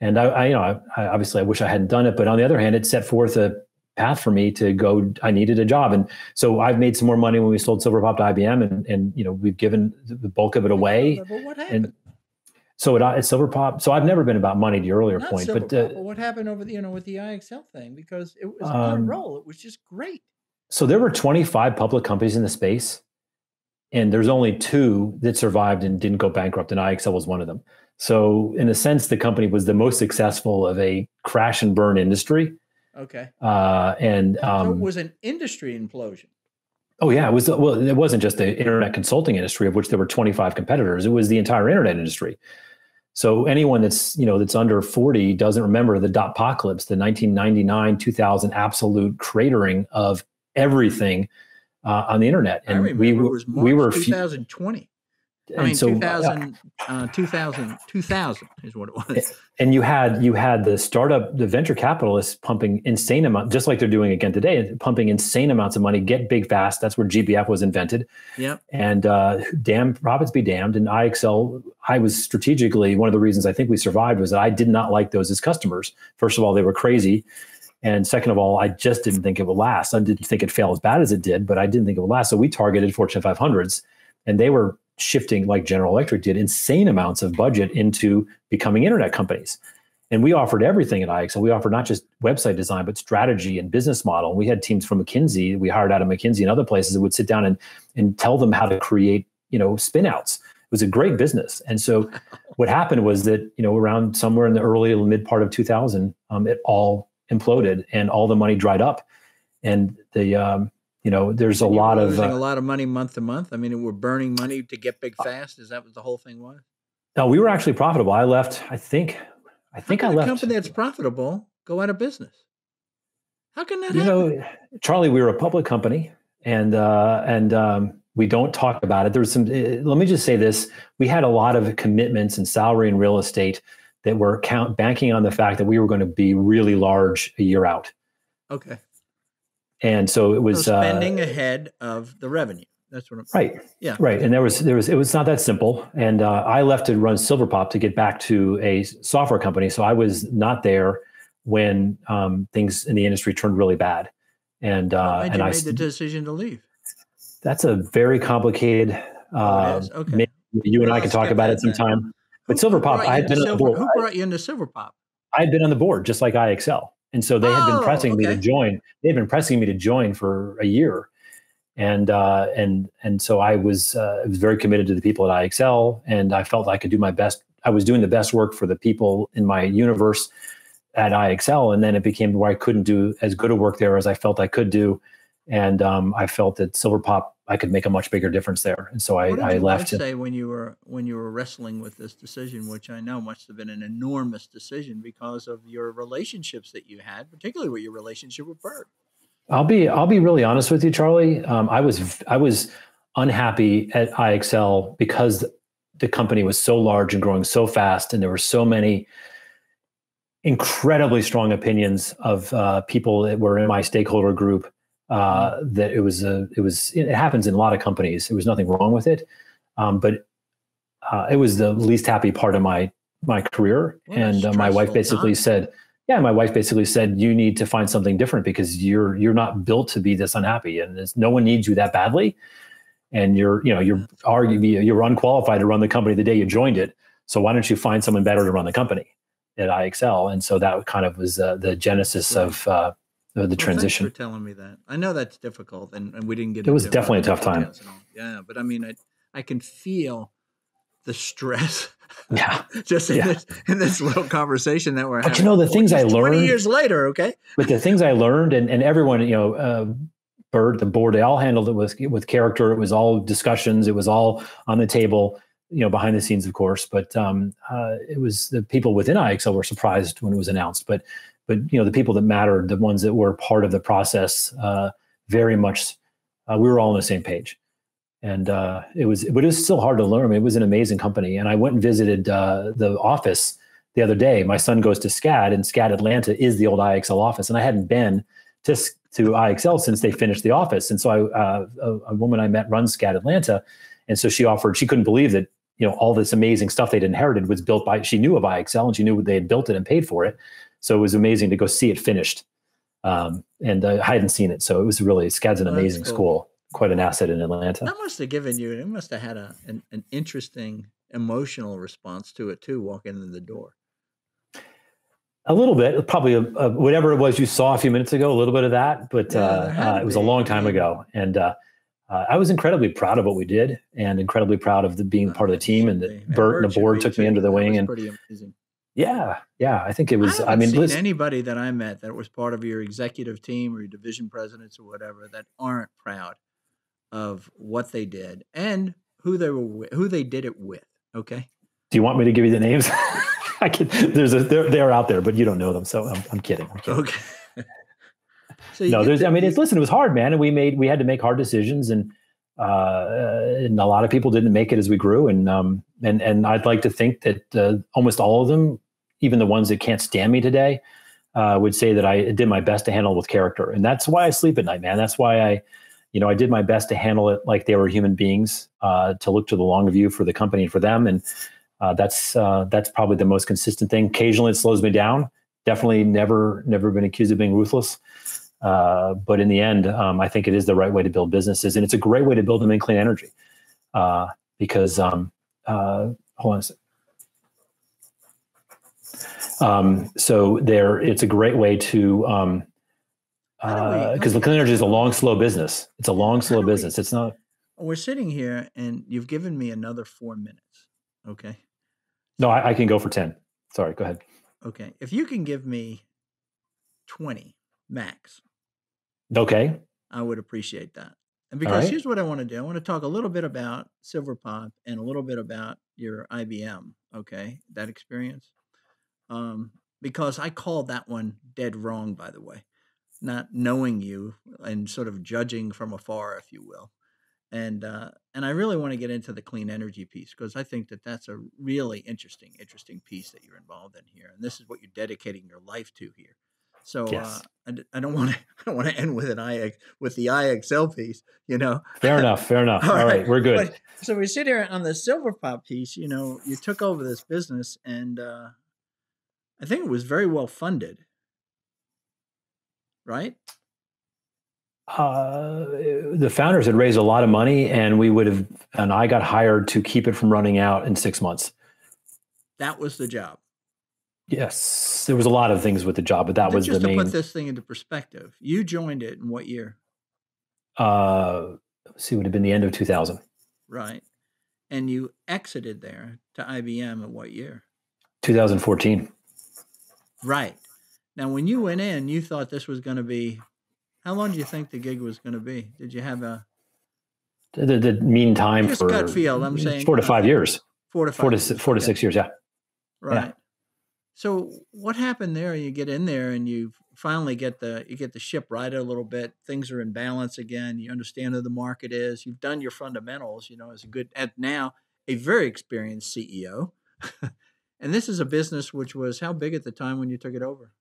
And I obviously I wish I hadn't done it, but on the other hand, it set forth a path for me to go. I needed a job, and so I've made some more money when we sold Silverpop to IBM, and we've given the bulk of it away. But what happened? And so at Silverpop, so I've never been about money to your earlier point, but what happened over with the IXL thing? Because it was on a roll. It was just great. So there were 25 public companies in the space, and there's only 2 that survived and didn't go bankrupt, and IXL was one of them. So in a sense, the company was the most successful of a crash and burn industry. Okay. So it was an industry implosion. Oh yeah, it was. Well, it wasn't just the internet consulting industry, of which there were 25 competitors. It was the entire internet industry. So anyone that's under 40 doesn't remember the dot-pocalypse, the 1999, 2000 absolute cratering of everything on the internet. And I remember it was March 2020. I mean, so, 2000 is what it was. And you had the venture capitalists pumping insane amount, just like they're doing again today, pumping insane amounts of money, get big fast. That's where GBF was invented. Yep. And profits be damned. And IXL, I was strategically, one of the reasons I think we survived was that I did not like those as customers. First of all, they were crazy. And second of all, I just didn't think it would last. I didn't think it'd fail as bad as it did, but I didn't think it would last. So we targeted Fortune 500s, and they were shifting, like General Electric did, insane amounts of budget into becoming internet companies. And we offered everything at IXL. We offered not just website design, but strategy and business model. And we had teams from McKinsey. We hired out of McKinsey and other places that would sit down and tell them how to create, spin outs. It was a great business. And so what happened was that, around somewhere in the early to mid part of 2000, it all imploded and all the money dried up. And there's a lot of losing a lot of money month to month. I mean, we're burning money to get big fast. Is that what the whole thing was? No, we were actually profitable. I left. I think I left. A company that's profitable go out of business. How can that happen? Charlie, we were a public company, and we don't talk about it. There was some. Let me just say this: we had a lot of commitments and salary and real estate that were banking on the fact that we were going to be really large a year out. Okay. And so it was spending ahead of the revenue. That's what I'm right. Yeah. Right. And it was not that simple. And I left to run Silverpop to get back to a software company. So I was not there when things in the industry turned really bad. And I made the decision to leave. That's a very complicated. Okay. Maybe you and I can talk about it sometime. But Silverpop, I had been on the board. Who brought you into Silverpop? I had been on the board, just like IXL. And so they had been pressing me to join. They'd been pressing me to join for a year. And so I was very committed to the people at IXL, and I felt I could do my best. I was doing the best work for the people in my universe at IXL. And then it became where I couldn't do as good a work there as I felt I could do. And I felt that Silverpop, I could make a much bigger difference there. And so I left. What did you say when you were wrestling with this decision, which I know must have been an enormous decision because of your relationships that you had, particularly with your relationship with Bert? I'll be really honest with you, Charlie. I was unhappy at IXL because the company was so large and growing so fast, and there were so many incredibly strong opinions of people that were in my stakeholder group. That it happens in a lot of companies. There was nothing wrong with it. But it was the least happy part of my career. Well, and my wife basically said, you need to find something different because you're not built to be this unhappy, and no one needs you that badly. And you're unqualified to run the company the day you joined it. So why don't you find someone better to run the company at IXL? And so that kind of was the genesis of the transition. Thanks for telling me that. I know that's difficult, and we didn't get. It was definitely a tough time. Yeah, but I mean, I can feel the stress. Yeah, just in this little conversation that we're having. But the things I learned 20 years later, okay. But the things I learned, and everyone, Bert, the board, they all handled it with character. It was all discussions. It was all on the table, behind the scenes, of course. But it was the people within IXL were surprised when it was announced. But the people that mattered, the ones that were part of the process, very much, we were all on the same page. And it was still hard to learn. I mean, it was an amazing company. And I went and visited the office the other day. My son goes to SCAD, and SCAD Atlanta is the old IXL office, and I hadn't been to IXL since they finished the office. And so a woman I met runs SCAD Atlanta, and so she couldn't believe that all this amazing stuff they'd inherited was built by. She knew of IXL, and she knew they had built it and paid for it. So it was amazing to go see it finished. And I hadn't seen it, so it was really SCAD's an amazing school, quite an asset in Atlanta. That must have given you. It must have had an interesting emotional response to it too, walking in the door. A little bit, probably whatever it was you saw a few minutes ago, a little bit of that, but it was a long time ago, and I was incredibly proud of what we did, and incredibly proud of being part of the team. And Bert and the board took me under the wing, and pretty amazing. Yeah, I think it was. I haven't seen anybody that I met that was part of your executive team or your division presidents or whatever that aren't proud of what they did and who they did it with. Okay. Do you want me to give you the names? I can. They're out there, but you don't know them, so I'm kidding. Okay. So listen, it was hard, man, and we had to make hard decisions, and a lot of people didn't make it as we grew, and I'd like to think that almost all of them, even the ones that can't stand me today, would say that I did my best to handle it with character, and that's why I sleep at night, man. That's why I did my best to handle it like they were human beings, to look to the long view for the company and for them, and that's probably the most consistent thing. Occasionally, it slows me down. Definitely never been accused of being ruthless. But in the end, I think it is the right way to build businesses, and it's a great way to build them in clean energy. Because hold on a second. It's a great way to because the clean energy is a long, slow business. It's a long, slow business. It's not. We're sitting here, and you've given me another 4 minutes. Okay. No, I can go for 10. Sorry, go ahead. Okay, if you can give me 20 max. Okay. I would appreciate that. And because here's what I want to do. I want to talk a little bit about Silverpop and a little bit about your IBM, okay, that experience. Because I called that one dead wrong, by the way, not knowing you and sort of judging from afar, if you will. And I really want to get into the clean energy piece because I think that that's a really interesting piece that you're involved in here. And this is what you're dedicating your life to here. So yes. I don't want to end with with the IXL piece, Fair enough. All right, we're good. So we sit here on the Silverpop piece. You took over this business, and I think it was very well funded, right? The founders had raised a lot of money, and I got hired to keep it from running out in 6 months. That was the job. Yes, there was a lot of things with the job, but that was the main. Just to put this thing into perspective, you joined it in what year? Let's see, it would have been the end of 2000. Right. And you exited there to IBM in what year? 2014. Right. Now, when you went in, you thought this was going to be, how long do you think the gig was going to be? Did you have the mean time just for gut feel? I'm saying 4 to 5 years. 4 to 6 years. Yeah. Right. Yeah. So what happened there? You get in there and you finally get the ship righted a little bit. Things are in balance again. You understand who the market is. You've done your fundamentals, as now a very experienced CEO. And this is a business which was how big at the time when you took it over?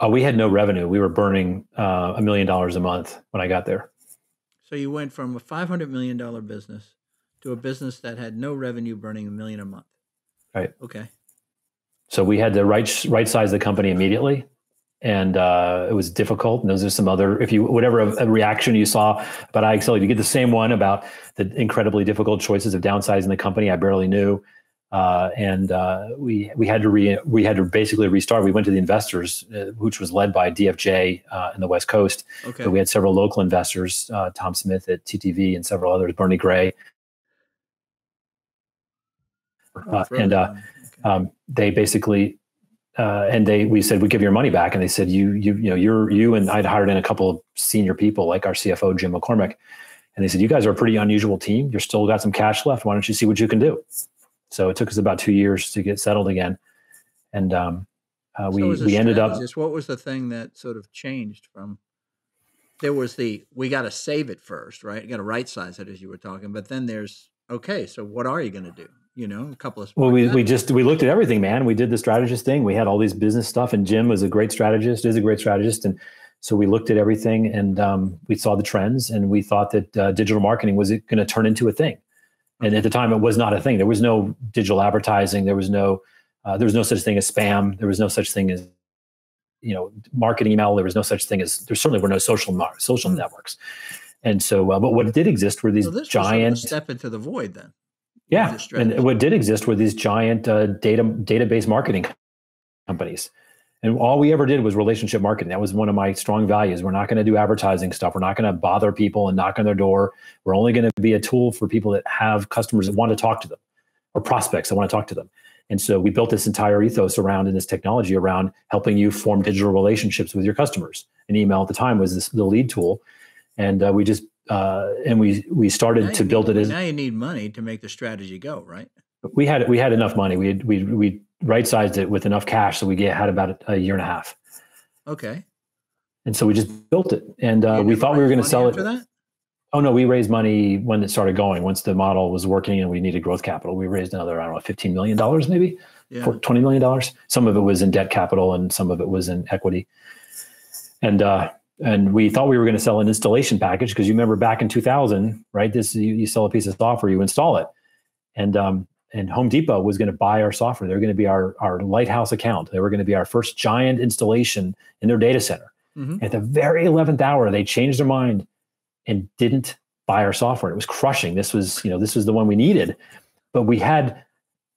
We had no revenue. We were burning $1 million a month when I got there. So you went from a $500 million business to a business that had no revenue, burning $1 million a month. Right. Okay. So we had to right size the company immediately, and it was difficult. And those are some other, whatever a reaction you saw about IXL, you get the same one about the incredibly difficult choices of downsizing the company. I barely knew, and we had to basically restart. We went to the investors, which was led by DFJ in the West Coast. Okay. So we had several local investors, Tom Smith at TTV and several others, Bernie Gray. They basically, we said, we give your money back. And they said, you and I'd hired in a couple of senior people like our CFO, Jim McCormick. And they said, you guys are a pretty unusual team. You're still got some cash left. Why don't you see what you can do? So it took us about 2 years to get settled again. And we ended up. What was the thing that sort of changed from, there was we got to save it first, right? You got to right size it as you were talking, but then there's, okay, so what are you going to do? a couple of Well, smart we looked at everything, man. We did the strategist thing. We had all these business stuff, and Jim was a great strategist, is a great strategist. And so we looked at everything, and we saw the trends, and we thought that digital marketing was going to turn into a thing. And at the time, it was not a thing. There was no digital advertising. There was no such thing as spam. There was no such thing as marketing email. There was no such thing as, there certainly were no social networks. And so, but what did exist were these giant was sort of a step into the void then. Yeah, and what did exist were these giant database marketing companies. And all we ever did was relationship marketing. That was one of my strong values. We're not going to do advertising stuff. We're not going to bother people and knock on their door. We're only going to be a tool for people that have customers that want to talk to them, or prospects that want to talk to them. And so we built this entire ethos around, and this technology around helping you form digital relationships with your customers. And email at the time was the lead tool. And we just we started to build it as. Now you need money to make the strategy go, right? We had enough money. We right-sized it with enough cash, so we had about a year and a half. Okay. And so we just built it, and we thought we were going to sell it. For that? Oh no, we raised money when it started going. Once the model was working and we needed growth capital, we raised another, I don't know, $15 million maybe, $20 million. Some of it was in debt capital, and some of it was in equity. And we thought we were going to sell an installation package, because you remember back in 2000, right? You sell a piece of software, you install it, and Home Depot was going to buy our software. They were going to be our lighthouse account. They were going to be our first giant installation in their data center. Mm-hmm. At the very 11th hour, they changed their mind and didn't buy our software. It was crushing. This was the one we needed, but we had,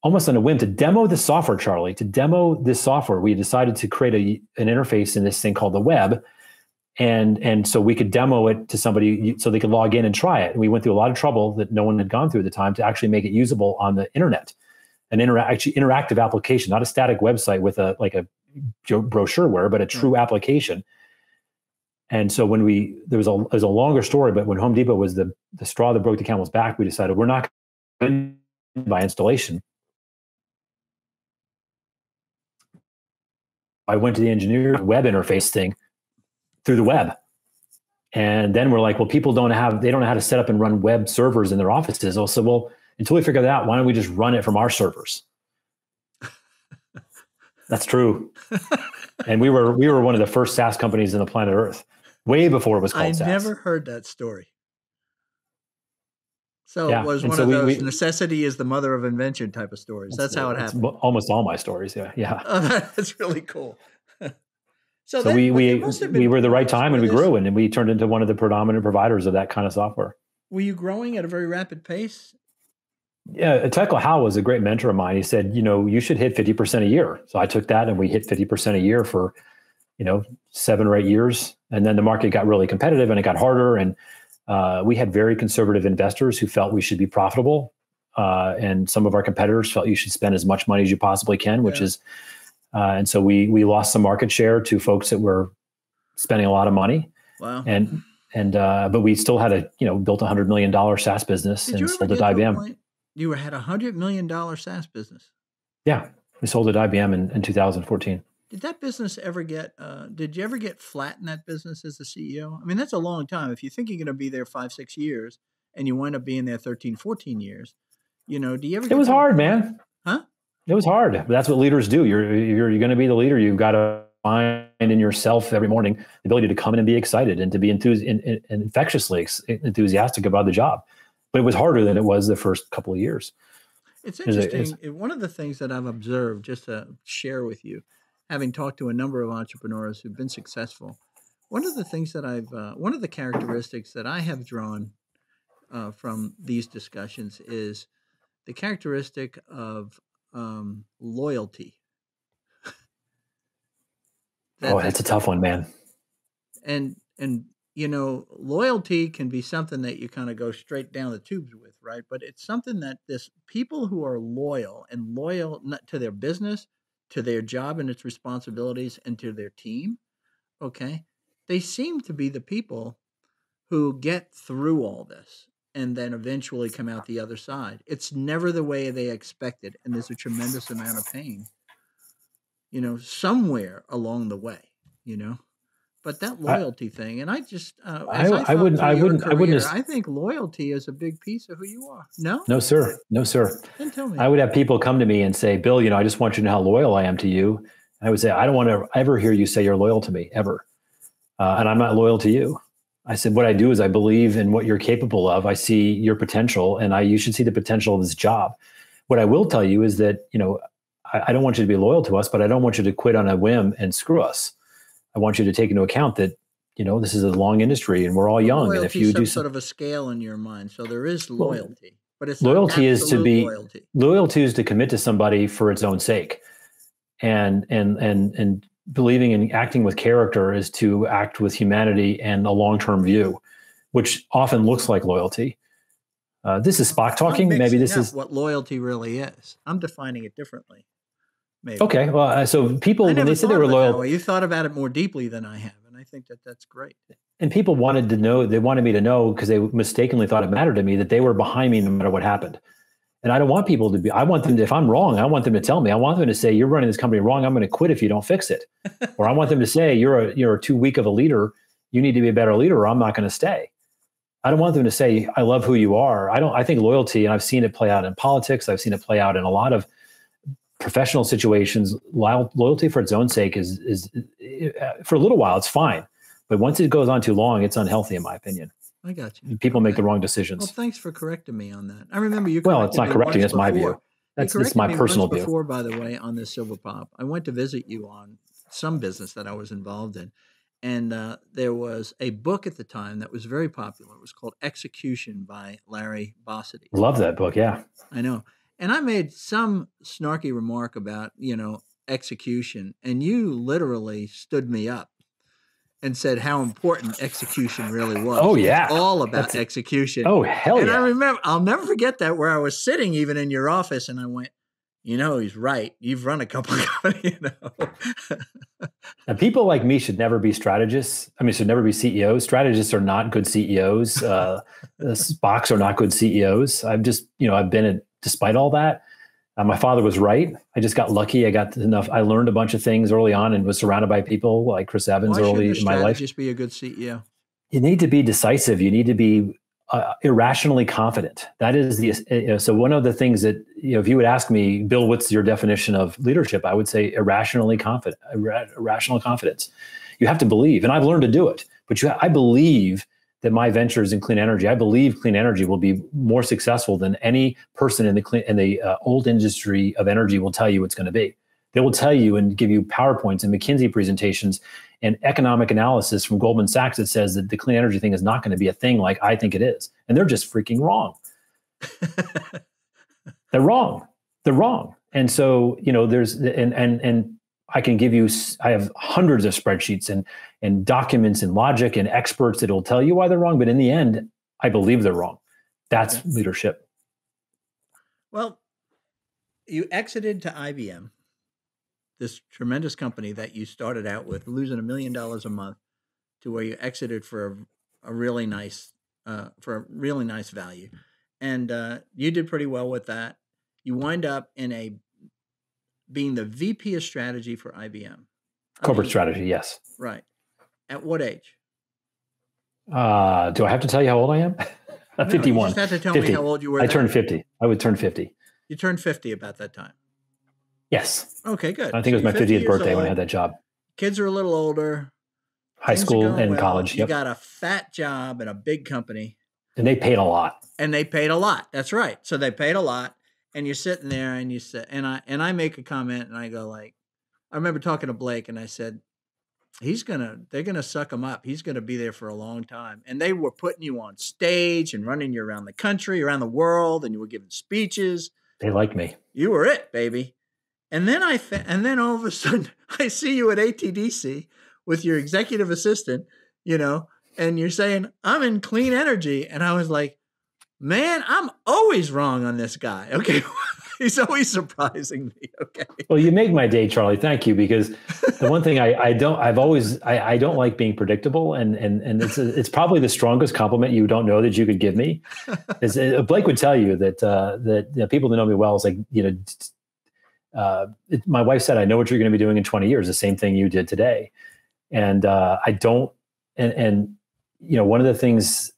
almost on a whim, to demo the software, Charlie. To demo this software, we decided to create an interface in this thing called the web. And so we could demo it to somebody so they could log in and try it. And we went through a lot of trouble that no one had gone through at the time to actually make it usable on the internet, an interactive application, not a static website with a brochureware, but a true application. And so there was a longer story, but when Home Depot was the straw that broke the camel's back, we decided we're not going to buy installation. I went to the engineer web interface thing through the web. And then we're like, well, people don't know how to set up and run web servers in their offices. Also, well, until we figure that out, why don't we just run it from our servers? That's true. And we were one of the first SaaS companies in the planet Earth, way before it was called SaaS. I never heard that story. So it was one of those necessity is the mother of invention type of stories. That's how it happened. Almost all my stories. Yeah. Oh, that's really cool. So we were the right time, and we grew, and we turned into one of the predominant providers of that kind of software. Were you growing at a very rapid pace? Yeah, Tycho Howell was a great mentor of mine. He said, you should hit 50% a year. So I took that, and we hit 50% a year for, 7 or 8 years. And then the market got really competitive, and it got harder. And we had very conservative investors who felt we should be profitable. And some of our competitors felt you should spend as much money as you possibly can, which is, and so we lost some market share to folks that were spending a lot of money. Wow. But we still had built $100 million SaaS business and sold it to IBM. You had $100 million SaaS business. Yeah. We sold it to IBM in 2014. Did that business ever did you ever get flat in that business as the CEO? I mean, that's a long time. If you think you're going to be there 5-6 years and you wind up being there 13, 14 years, do you ever? It was hard, man. Huh? It was hard. But that's what leaders do. You're going to be the leader. You've got to find in yourself every morning the ability to come in and be excited and to be infectiously enthusiastic about the job. But it was harder than it was the first couple of years. It's interesting. One of the things that I've observed, just to share with you, having talked to a number of entrepreneurs who've been successful, one of the things that one of the characteristics that I have drawn from these discussions is the characteristic of loyalty. That's a tough one, man. And loyalty can be something that you kind of go straight down the tubes with, right? But it's something that people who are loyal not to their business, to their job and its responsibilities, and to their team, okay, they seem to be the people who get through all this and then eventually come out the other side. It's never the way they expected, and there's a tremendous amount of pain, somewhere along the way, But that loyalty thing, and I just, I wouldn't, I think loyalty is a big piece of who you are. No? No, sir. No, sir. Then tell me. I would have people come to me and say, Bill, I just want you to know how loyal I am to you. And I would say, I don't want to ever hear you say you're loyal to me, ever. And I'm not loyal to you. I said, what I do is I believe in what you're capable of. I see your potential, and you should see the potential of this job. What I will tell you is that, I don't want you to be loyal to us, but I don't want you to quit on a whim and screw us. I want you to take into account that, this is a long industry and we're all young. Loyalty, and if you do sort of a scale in your mind, so there is loyalty, but it's loyalty is to commit to somebody for its own sake, and believing and acting with character is to act with humanity and a long-term view, which often looks like loyalty. This is Spock talking. Maybe this is what loyalty really is. I'm defining it differently. Maybe. Okay. Well, so people, when they said they were loyal, you thought about it more deeply than I have. And I think that's great. And people wanted to know, they wanted me to know, because they mistakenly thought it mattered to me, that they were behind me no matter what happened. And I don't want people to be, I want them to, if I'm wrong, I want them to tell me. I want them to say, you're running this company wrong. I'm going to quit if you don't fix it. Or I want them to say, you're too weak of a leader. You need to be a better leader, or I'm not going to stay. I don't want them to say, I love who you are. I think loyalty, and I've seen it play out in politics. I've seen it play out in a lot of professional situations. Loyalty for its own sake is for a little while, it's fine. But once it goes on too long, it's unhealthy, in my opinion. I got you. People make the wrong decisions. Well, thanks for correcting me on that. I remember you. Well, it's not correcting. That's my view. That's my personal view. Before, by the way, on this Silver Pop, I went to visit you on some business that I was involved in. And there was a book at the time that was very popular. It was called Execution by Larry Bossidy. Love that book. Yeah. I know. And I made some snarky remark about, execution. And you literally stood me up and said how important execution really was. Oh, yeah. It's all about execution. Oh, hell yeah. And I remember, I'll never forget that, where I was sitting even in your office and I went, he's right. You've run a couple of companies, And people like me should never be strategists. Should never be CEOs. Strategists are not good CEOs. Spocks are not good CEOs. I've been it despite all that. My father was right. I just got lucky. I learned a bunch of things early on and was surrounded by people like Chris Evans early in my life. Just be a good CEO. You need to be decisive. You need to be irrationally confident. That is so one of the things that, if you would ask me, Bill, what's your definition of leadership? I would say irrational confidence. You have to believe, and I've learned to do it, but I believe that my ventures in clean energy, I believe clean energy will be more successful than any person in the old industry of energy will tell you it's going to be. They will tell you and give you PowerPoints and McKinsey presentations and economic analysis from Goldman Sachs that says that the clean energy thing is not going to be a thing like I think it is. And they're just freaking wrong. They're wrong. They're wrong. And so, there's, and I can give you, I have hundreds of spreadsheets and documents and logic and experts that will tell you why they're wrong. But in the end, I believe they're wrong. That's leadership. Well, you exited to IBM, this tremendous company that you started out with, losing $1 million a month, to where you exited for a really nice value, and you did pretty well with that. You wind up being the VP of strategy for IBM. Corporate strategy, yes. Right. At what age? Do I have to tell you how old I am? 51. You just have to tell 50. me how old you were. I turned 50. I would turn 50. You turned 50 about that time. Yes. Okay, good. I think it was my 50th birthday when I had that job. Kids are a little older. High school and college. You got a fat job in a big company. And they paid a lot. That's right. So they paid a lot. And you're sitting there and you said, and I make a comment and I go like, I remember talking to Blake and I said, they're gonna suck him up. He's gonna be there for a long time. And they were putting you on stage and running you around the country, around the world, and you were giving speeches. They liked me. You were it, baby. And then all of a sudden I see you at ATDC with your executive assistant, and you're saying, I'm in clean energy. And I was like, man, I'm always wrong on this guy. Okay. He's always surprising me. Okay. Well, you make my day, Charlie. Thank you. Because the one thing I don't like being predictable. And it's probably the strongest compliment you don't know that you could give me. Is Blake would tell you that people that know me well is like, my wife said, I know what you're going to be doing in 20 years, the same thing you did today. And I don't, and one of the things,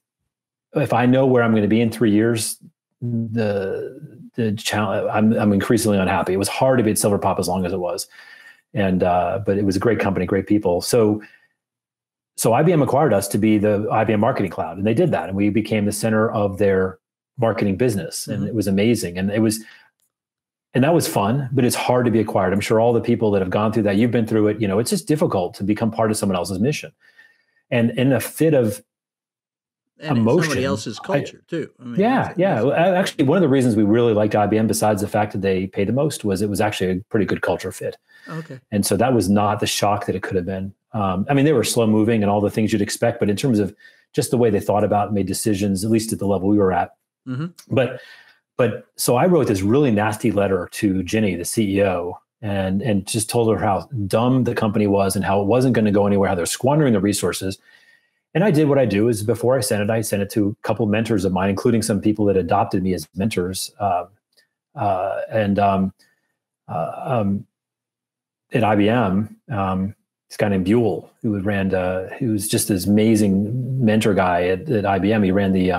if I know where I'm going to be in 3 years, the challenge, I'm increasingly unhappy. It was hard to be at Silver Pop as long as it was. And, but it was a great company, great people. So IBM acquired us to be the IBM Marketing Cloud, and they did that. And we became the center of their marketing business. And it was amazing. And that was fun, but it's hard to be acquired. I'm sure all the people that have gone through that, you've been through it, it's just difficult to become part of someone else's mission. And in a fit of emotion, somebody else's culture too. I mean, yeah. Actually, one of the reasons we really liked IBM, besides the fact that they paid the most, was it was actually a pretty good culture fit. Okay. And so that was not the shock that it could have been. They were slow moving and all the things you'd expect, but in terms of just the way they thought about and made decisions, at least at the level we were at. But so I wrote this really nasty letter to Ginny, the CEO, and just told her how dumb the company was and how it wasn't going to go anywhere, how they're squandering the resources. And I did what I do is before I sent it to a couple mentors of mine, including some people that adopted me as mentors. At IBM, this guy named Buell, who was just this amazing mentor guy at IBM. He ran the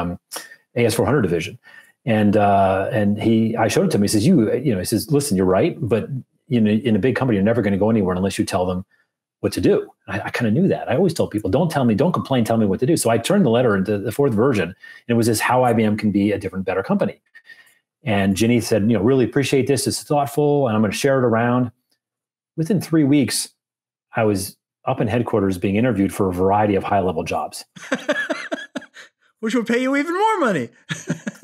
AS400 division. And I showed it to him. He says, he says, listen, you're right, but in a big company, you're never going to go anywhere unless you tell them what to do. I kind of knew that. I always tell people, don't complain, tell me what to do. So I turned the letter into the fourth version, and it was this: how IBM can be a different, better company. And Ginny said, really appreciate this. It's thoughtful, and I'm going to share it around. Within 3 weeks, I was up in headquarters being interviewed for a variety of high-level jobs. Which will pay you even more money.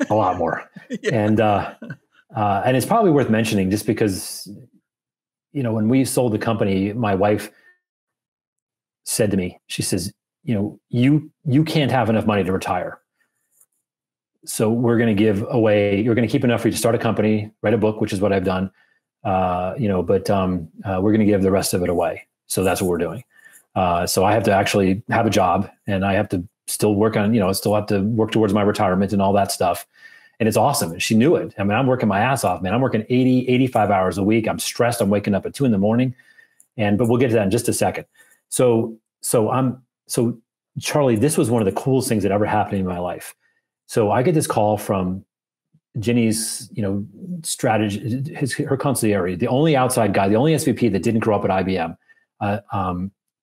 A lot more. Yeah. And it's probably worth mentioning just because, when we sold the company, my wife said to me, she says, you can't have enough money to retire. So we're going to give away, you're going to keep enough for you to start a company, write a book, which is what I've done. But we're going to give the rest of it away. So that's what we're doing. So I have to actually have a job, and I have to still work on, still have to work towards my retirement and all that stuff. And it's awesome. And she knew it. I'm working my ass off, man. I'm working 80, 85 hours a week. I'm stressed. I'm waking up at 2 a.m. But we'll get to that in just a second. So Charlie, this was one of the coolest things that ever happened in my life. So I get this call from Ginny's, strategy, her consigliere, the only outside guy, the only SVP that didn't grow up at IBM,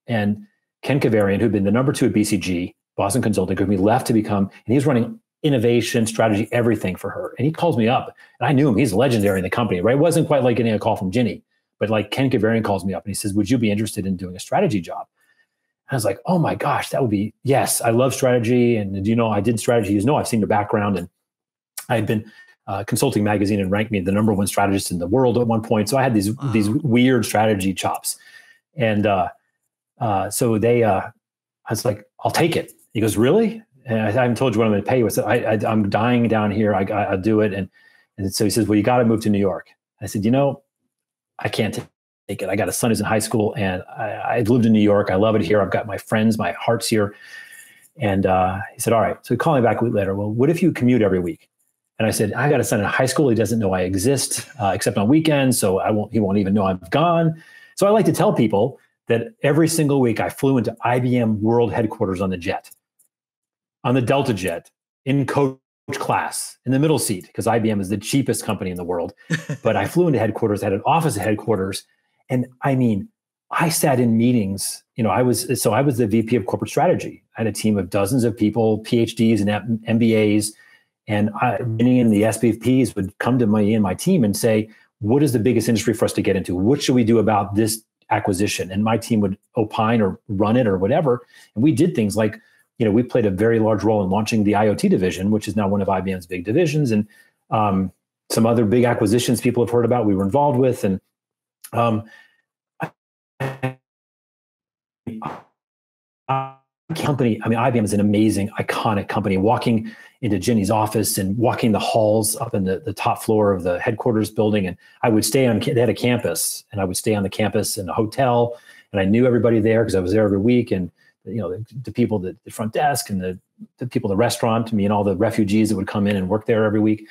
and Ken Kavarian, who'd been the number 2 at BCG, Boston Consulting Group. He left to become, and he was running innovation, strategy, everything for her. And he calls me up, and I knew him. He's legendary in the company, right? It wasn't quite like getting a call from Ginny, but like Ken Kavarian calls me up and he says, would you be interested in doing a strategy job? And I was like, oh my gosh, that would be, yes, I love strategy. And I did strategy. I've seen your background, and I had been Consulting Magazine and ranked me the number 1 strategist in the world at one point. So I had these weird strategy chops. And I was like, I'll take it. He goes, really? And I haven't told you what I'm going to pay you. I said, I'm dying down here. I'll do it. And so he says, well, you got to move to New York. I said, I can't take it. I got a son who's in high school, and I lived in New York. I love it here. I've got my friends, my heart's here. And he said, all right. So he called me back a week later. Well, what if you commute every week? And I said, I got a son in high school. He doesn't know I exist except on weekends. So he won't even know I've gone. So I like to tell people that every single week I flew into IBM World Headquarters on the jet, on the Delta jet, in coach class, in the middle seat, because IBM is the cheapest company in the world. But I flew into headquarters, had an office at headquarters. And I sat in meetings. I was the VP of corporate strategy. I had a team of dozens of people, PhDs and MBAs. And many in the SVPs would come to me and my team and say, what is the biggest industry for us to get into? What should we do about this acquisition? And my team would opine or run it or whatever. And we did things like, we played a very large role in launching the IoT division, which is now one of IBM's big divisions. And some other big acquisitions people have heard about, we were involved with. And IBM is an amazing, iconic company. Walking into Ginny's office and walking the halls up in the top floor of the headquarters building. And I would stay they had a campus, and I would stay on the campus in a hotel, and I knew everybody there because I was there every week. And, the people at the front desk and the people at the restaurant, and all the refugees that would come in and work there every week.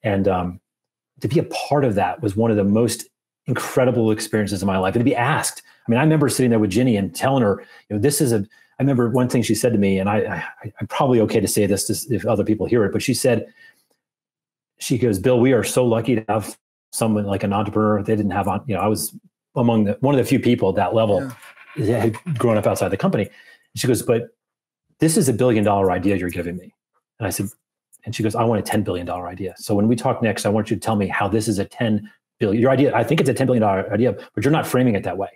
And to be a part of that was one of the most incredible experiences in my life. And to be asked, I mean, I remember sitting there with Ginny and telling her, I remember one thing she said to me, and I'm probably okay to say this if other people hear it, but she goes, Bill, we are so lucky to have someone like an entrepreneur. They didn't have I was among one of the few people at that level that had grown up outside the company. And she goes, but this is $1 billion idea you're giving me. And I said, and she goes, I want a $10 billion idea. So when we talk next, I want you to tell me how this is a $10 billion, your idea. I think it's a $10 billion idea, but you're not framing it that way.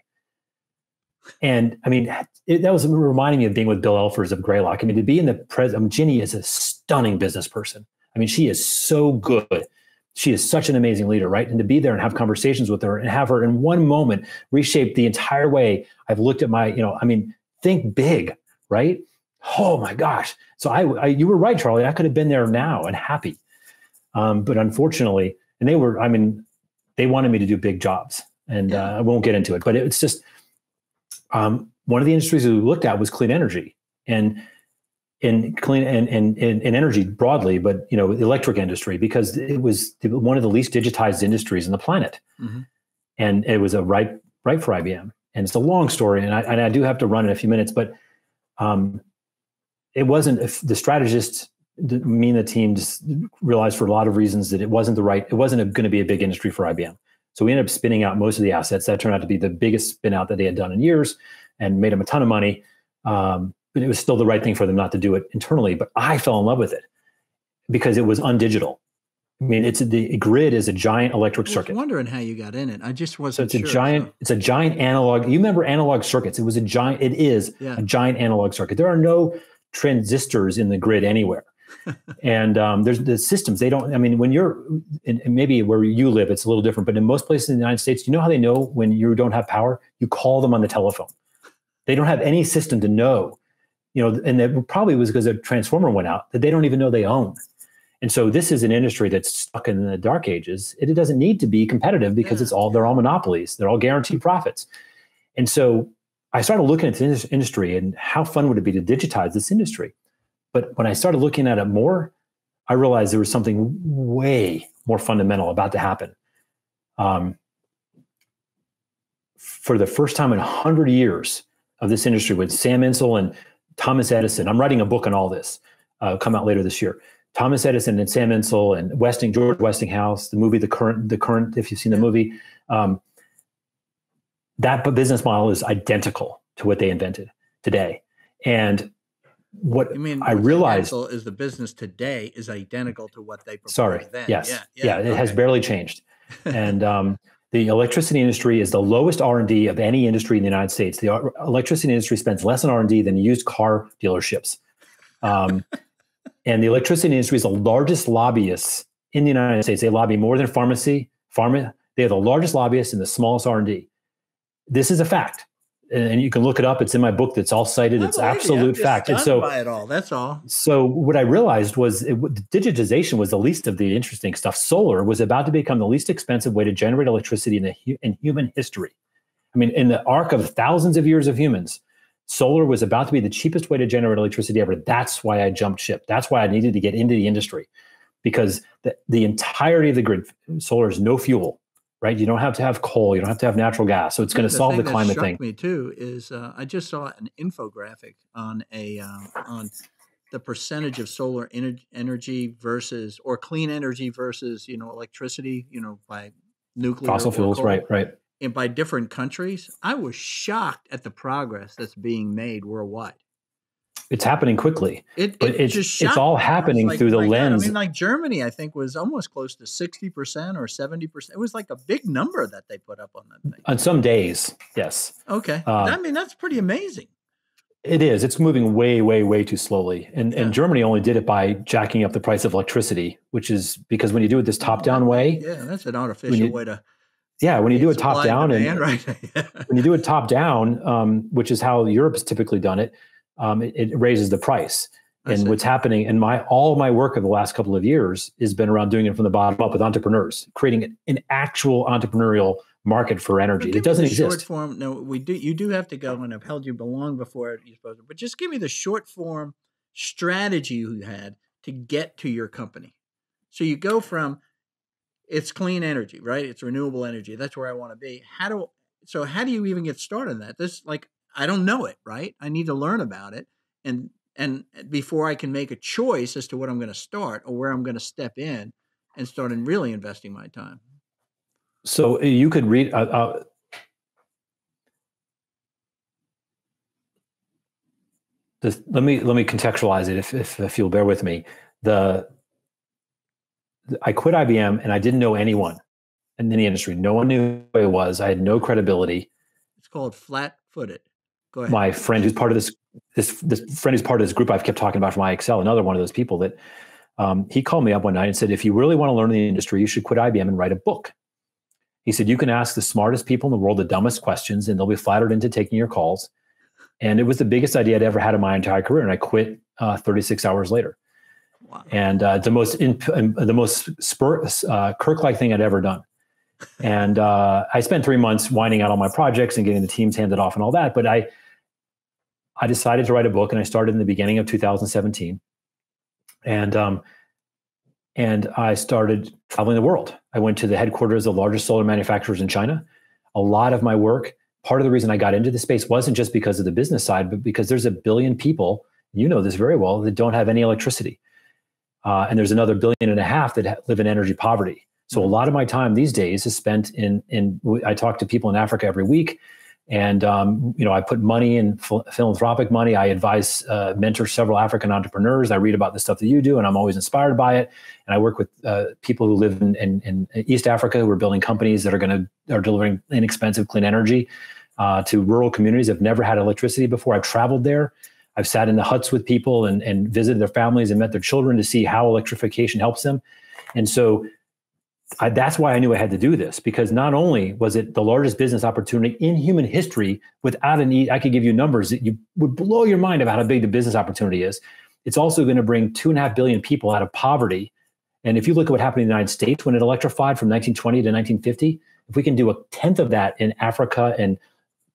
And I mean, that was reminding me of being with Bill Elfers of Greylock. I mean, to be in the presence, Ginny is a stunning business person. I mean, she is so good. She is such an amazing leader, right? And to be there and have conversations with her and have her in one moment reshape the entire way I've looked at my, think big, right? Oh my gosh. So you were right, Charlie. I could have been there now and happy. But unfortunately, and they wanted me to do big jobs, and I won't get into it, but it's just, one of the industries that we looked at was clean energy, and in clean and energy broadly, but the electric industry, because it was one of the least digitized industries on the planet, and it was right for IBM. And it's a long story, and I do have to run in a few minutes, but it wasn't. The strategists, me and the team, just realized for a lot of reasons that it wasn't going to be a big industry for IBM. So we ended up spinning out most of the assets. That turned out to be the biggest spin out that they had done in years, and made them a ton of money. But it was still the right thing for them not to do it internally. But I fell in love with it because it was undigital. I mean, the grid is a giant electric circuit. I was wondering how you got in it. I just wasn't sure. It's a giant analog. You remember analog circuits? It is a giant analog circuit. There are no transistors in the grid anywhere. And there's the systems. They don't, I mean, when you're, and maybe where you live, it's a little different, but in most places in the United States, you know how they know when you don't have power? You call them on the telephone. They don't have any system to know, and that probably was because a transformer went out that they don't even know they own. And so this is an industry that's stuck in the dark ages. It doesn't need to be competitive because they're all monopolies. They're all guaranteed profits. And so I started looking at this industry and how fun would it be to digitize this industry? But when I started looking at it more, I realized there was something way more fundamental about to happen. For the first time in 100 years of this industry, with Sam Insel and Thomas Edison, I'm writing a book on all this, come out later this year. Thomas Edison and Sam Insel and George Westinghouse, the movie, The Current, if you've seen the movie, that business model is identical to what they invented today. And what I realized is the business today is identical to what they proposed then. It has barely changed. And the electricity industry is the lowest R&D of any industry in the United States. The electricity industry spends less on R&D than used car dealerships. And the electricity industry is the largest lobbyists in the United States. They lobby more than pharma. They are the largest lobbyists and the smallest R&D. This is a fact. And you can look it up. It's in my book that's all cited. It's absolute fact. And so, by it all. That's all. So what I realized was digitization was the least of the interesting stuff. Solar was about to become the least expensive way to generate electricity in human history. I mean, in the arc of thousands of years of humans, solar was about to be the cheapest way to generate electricity ever. That's why I jumped ship. That's why I needed to get into the industry, because the entirety of the grid, solar is no fuel. Right, you don't have to have coal. You don't have to have natural gas. So it's going to solve the climate thing. Me too is I just saw an infographic on on the percentage of solar energy versus or clean energy versus electricity by nuclear fossil fuels, coal, right, and by different countries. I was shocked at the progress that's being made worldwide. It's happening quickly, but it's all happening through the lens. I mean, like Germany, I think was almost close to 60% or 70%. It was like a big number that they put up on that thing. On some days, yes. Okay, I mean that's pretty amazing. It is. It's moving way, way, way too slowly, and Germany only did it by jacking up the price of electricity, which is because when you do it this top-down way, that's an artificial way to. Yeah, when you do it top-down, right. when you do it top-down, which is how Europe's typically done it. It raises the price. And what's happening, and all my work of the last couple of years has been around doing it from the bottom up with entrepreneurs, creating an actual entrepreneurial market for energy. It doesn't exist. Short form. No, you do have to go, and I've held you long before you're supposed to. But just give me the short form strategy you had to get to your company. So you go from it's clean energy, right? It's renewable energy. That's where I want to be. So how do you even get started on that? This, like, I don't know it, right? I need to learn about it. And before I can make a choice as to what I'm going to start or where I'm going to step in and start in really investing my time. So you could read, let me contextualize it if you'll bear with me. I quit IBM and I didn't know anyone in the industry. No one knew who I was. I had no credibility. It's called flat-footed. Go ahead. My friend who's part of this friend who's part of this group I've kept talking about from IXL, another one of those people that he called me up one night and said, if you really want to learn the industry, you should quit IBM and write a book. He said, you can ask the smartest people in the world the dumbest questions and they'll be flattered into taking your calls. And it was the biggest idea I'd ever had in my entire career. And I quit 36 hours later. Wow. And the most Kirk-like thing I'd ever done. And I spent 3 months winding out all my projects and getting the teams handed off and all that. But I decided to write a book, and I started in the beginning of 2017. And I started traveling the world. I went to the headquarters of the largest solar manufacturers in China. A lot of my work, part of the reason I got into the space wasn't just because of the business side, but because there's 1 billion people, you know this very well, that don't have any electricity. And there's another 1.5 billion that live in energy poverty. So a lot of my time these days is spent I talk to people in Africa every week. And, I put money in philanthropic money. I advise, mentor several African entrepreneurs. I read about the stuff that you do, and I'm always inspired by it. And I work with people who live in East Africa who are building companies that are delivering inexpensive, clean energy to rural communities that have never had electricity before. I've traveled there. I've sat in the huts with people and visited their families and met their children to see how electrification helps them. And so that's why I knew I had to do this, because not only was it the largest business opportunity in human history without a need, I could give you numbers that you would blow your mind about how big the business opportunity is. It's also going to bring 2.5 billion people out of poverty. And if you look at what happened in the United States when it electrified from 1920 to 1950, if we can do 1/10 of that in Africa and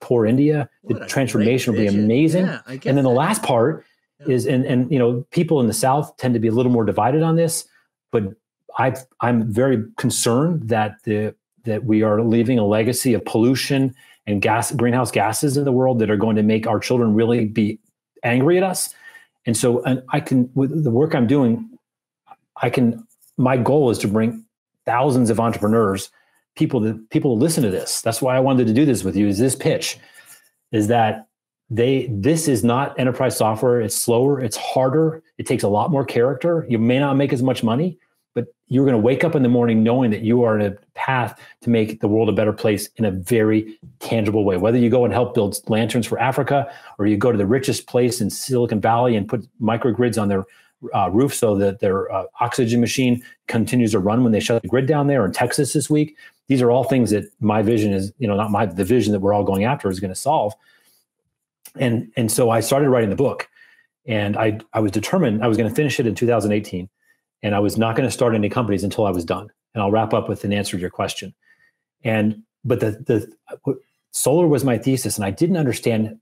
poor India, the transformation will be amazing. Yeah, and then the last part is, and people in the South tend to be a little more divided on this, but I'm very concerned that we are leaving a legacy of pollution and greenhouse gases in the world that are going to make our children really be angry at us. And so, with the work I'm doing, my goal is to bring thousands of entrepreneurs, people to listen to this. That's why I wanted to do this with you. Is this pitch is that this is not enterprise software. It's slower. It's harder. It takes a lot more character. You may not make as much money, but you're going to wake up in the morning knowing that you are in a path to make the world a better place in a very tangible way. Whether you go and help build lanterns for Africa, or you go to the richest place in Silicon Valley and put microgrids on their roof so that their oxygen machine continues to run when they shut the grid down there, in Texas this week. These are all things that my vision is, the vision that we're all going after is going to solve. And so I started writing the book, and I was determined I was going to finish it in 2018. And I was not going to start any companies until I was done. And I'll wrap up with an answer to your question. But the solar was my thesis, and I didn't understand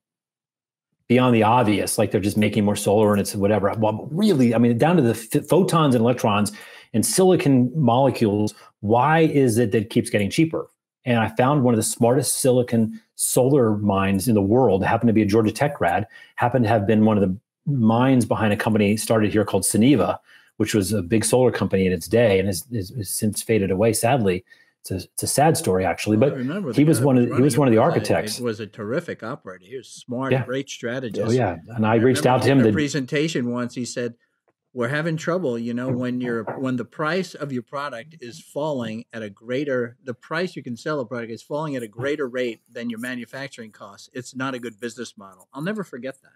beyond the obvious, like they're just making more solar and it's whatever. Well, really, down to the photons and electrons and silicon molecules. Why is it that it keeps getting cheaper? And I found one of the smartest silicon solar minds in the world, happened to be a Georgia Tech grad, happened to have been one of the minds behind a company started here called Suniva, which was a big solar company in its day and has since faded away. Sadly, it's a sad story actually. But he was one of the architects. It was a terrific operator. He was smart, great strategist. Oh yeah, and I reached out to him. In a presentation once, he said, "We're having trouble. When the price of your product is falling at the price you can sell a product is falling at a greater rate than your manufacturing costs. It's not a good business model." I'll never forget that.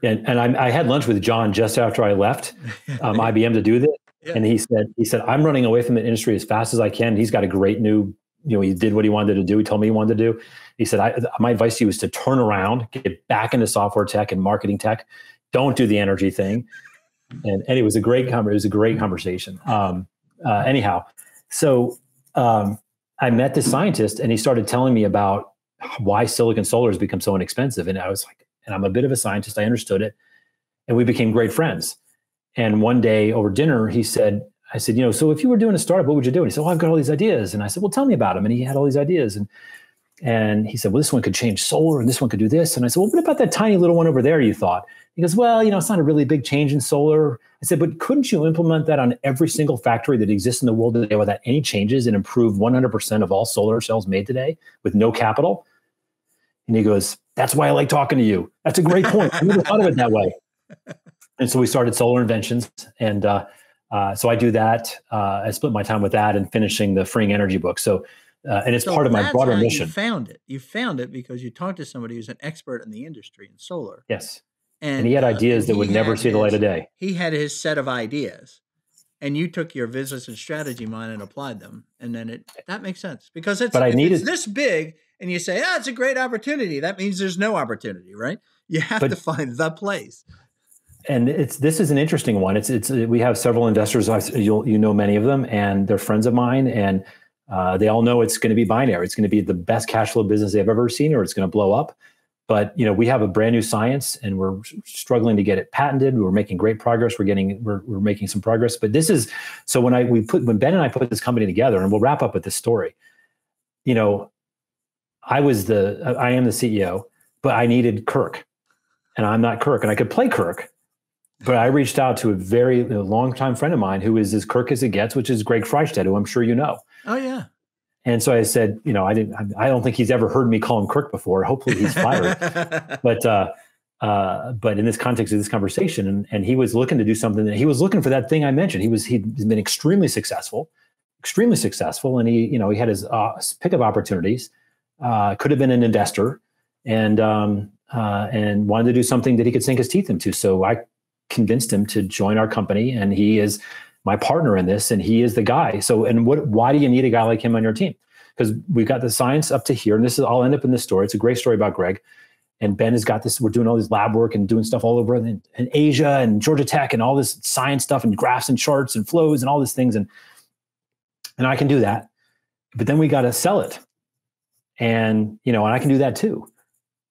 And I had lunch with John just after I left IBM to do this. Yeah. And he said, I'm running away from the industry as fast as I can. He's got a great new, he did what he wanted to do. He told me he wanted to do. He said, my advice to you is to turn around, get back into software tech and marketing tech. Don't do the energy thing. And it was a great conversation. Anyhow, so I met this scientist, and he started telling me about why silicon solar has become so inexpensive. And I was like, and I'm a bit of a scientist, I understood it. And we became great friends. And one day over dinner, he said, I said, so if you were doing a startup, what would you do? And he said, well, I've got all these ideas. And I said, well, tell me about them. And he had all these ideas. And he said, well, this one could change solar and this one could do this. And I said, well, what about that tiny little one over there you thought? He goes, well, it's not a really big change in solar. I said, but couldn't you implement that on every single factory that exists in the world today without any changes and improve 100% of all solar cells made today with no capital? And he goes, that's why I like talking to you. That's a great point. I never thought of it that way. And so we started Solar Inventions. And so I do that. I split my time with that and finishing the Freeing Energy book. So, and it's part of my broader mission. You found it because you talked to somebody who's an expert in the industry in solar. Yes. And he had ideas that would never see the light of day. He had his set of ideas, and you took your business and strategy mind and applied them. And then that makes sense because it's this big and you say, it's a great opportunity. That means there's no opportunity, right? You have to find the place. And this is an interesting one. We have several investors, you know many of them, and they're friends of mine, and they all know it's going to be binary. It's going to be the best cash flow business they've ever seen, or it's going to blow up. But we have a brand new science, and we're struggling to get it patented. We're making great progress. We're making some progress. But this is so when Ben and I put this company together, and we'll wrap up with this story. I am the CEO, but I needed Kirk, and I'm not Kirk, and I could play Kirk. But I reached out to a very long-time friend of mine who is as Kirk as it gets, which is Greg Freistead, who I'm sure you know. Oh yeah. And so I said, I don't think he's ever heard me call him Kirk before. Hopefully he's fired. But in this context of this conversation, and he was looking to do something that he was looking for that thing I mentioned. He'd been extremely successful, and he had his pick of opportunities. Could have been an investor, and wanted to do something that he could sink his teeth into. So I convinced him to join our company, and he is my partner in this, and he is the guy. So, why do you need a guy like him on your team? Because we've got the science up to here, and I'll end up in this story. It's a great story about Greg, and Ben has got this. We're doing all this lab work and doing stuff all over in Asia and Georgia Tech and all this science stuff and graphs and charts and flows and all these things. And I can do that, but then we got to sell it. And I can do that too,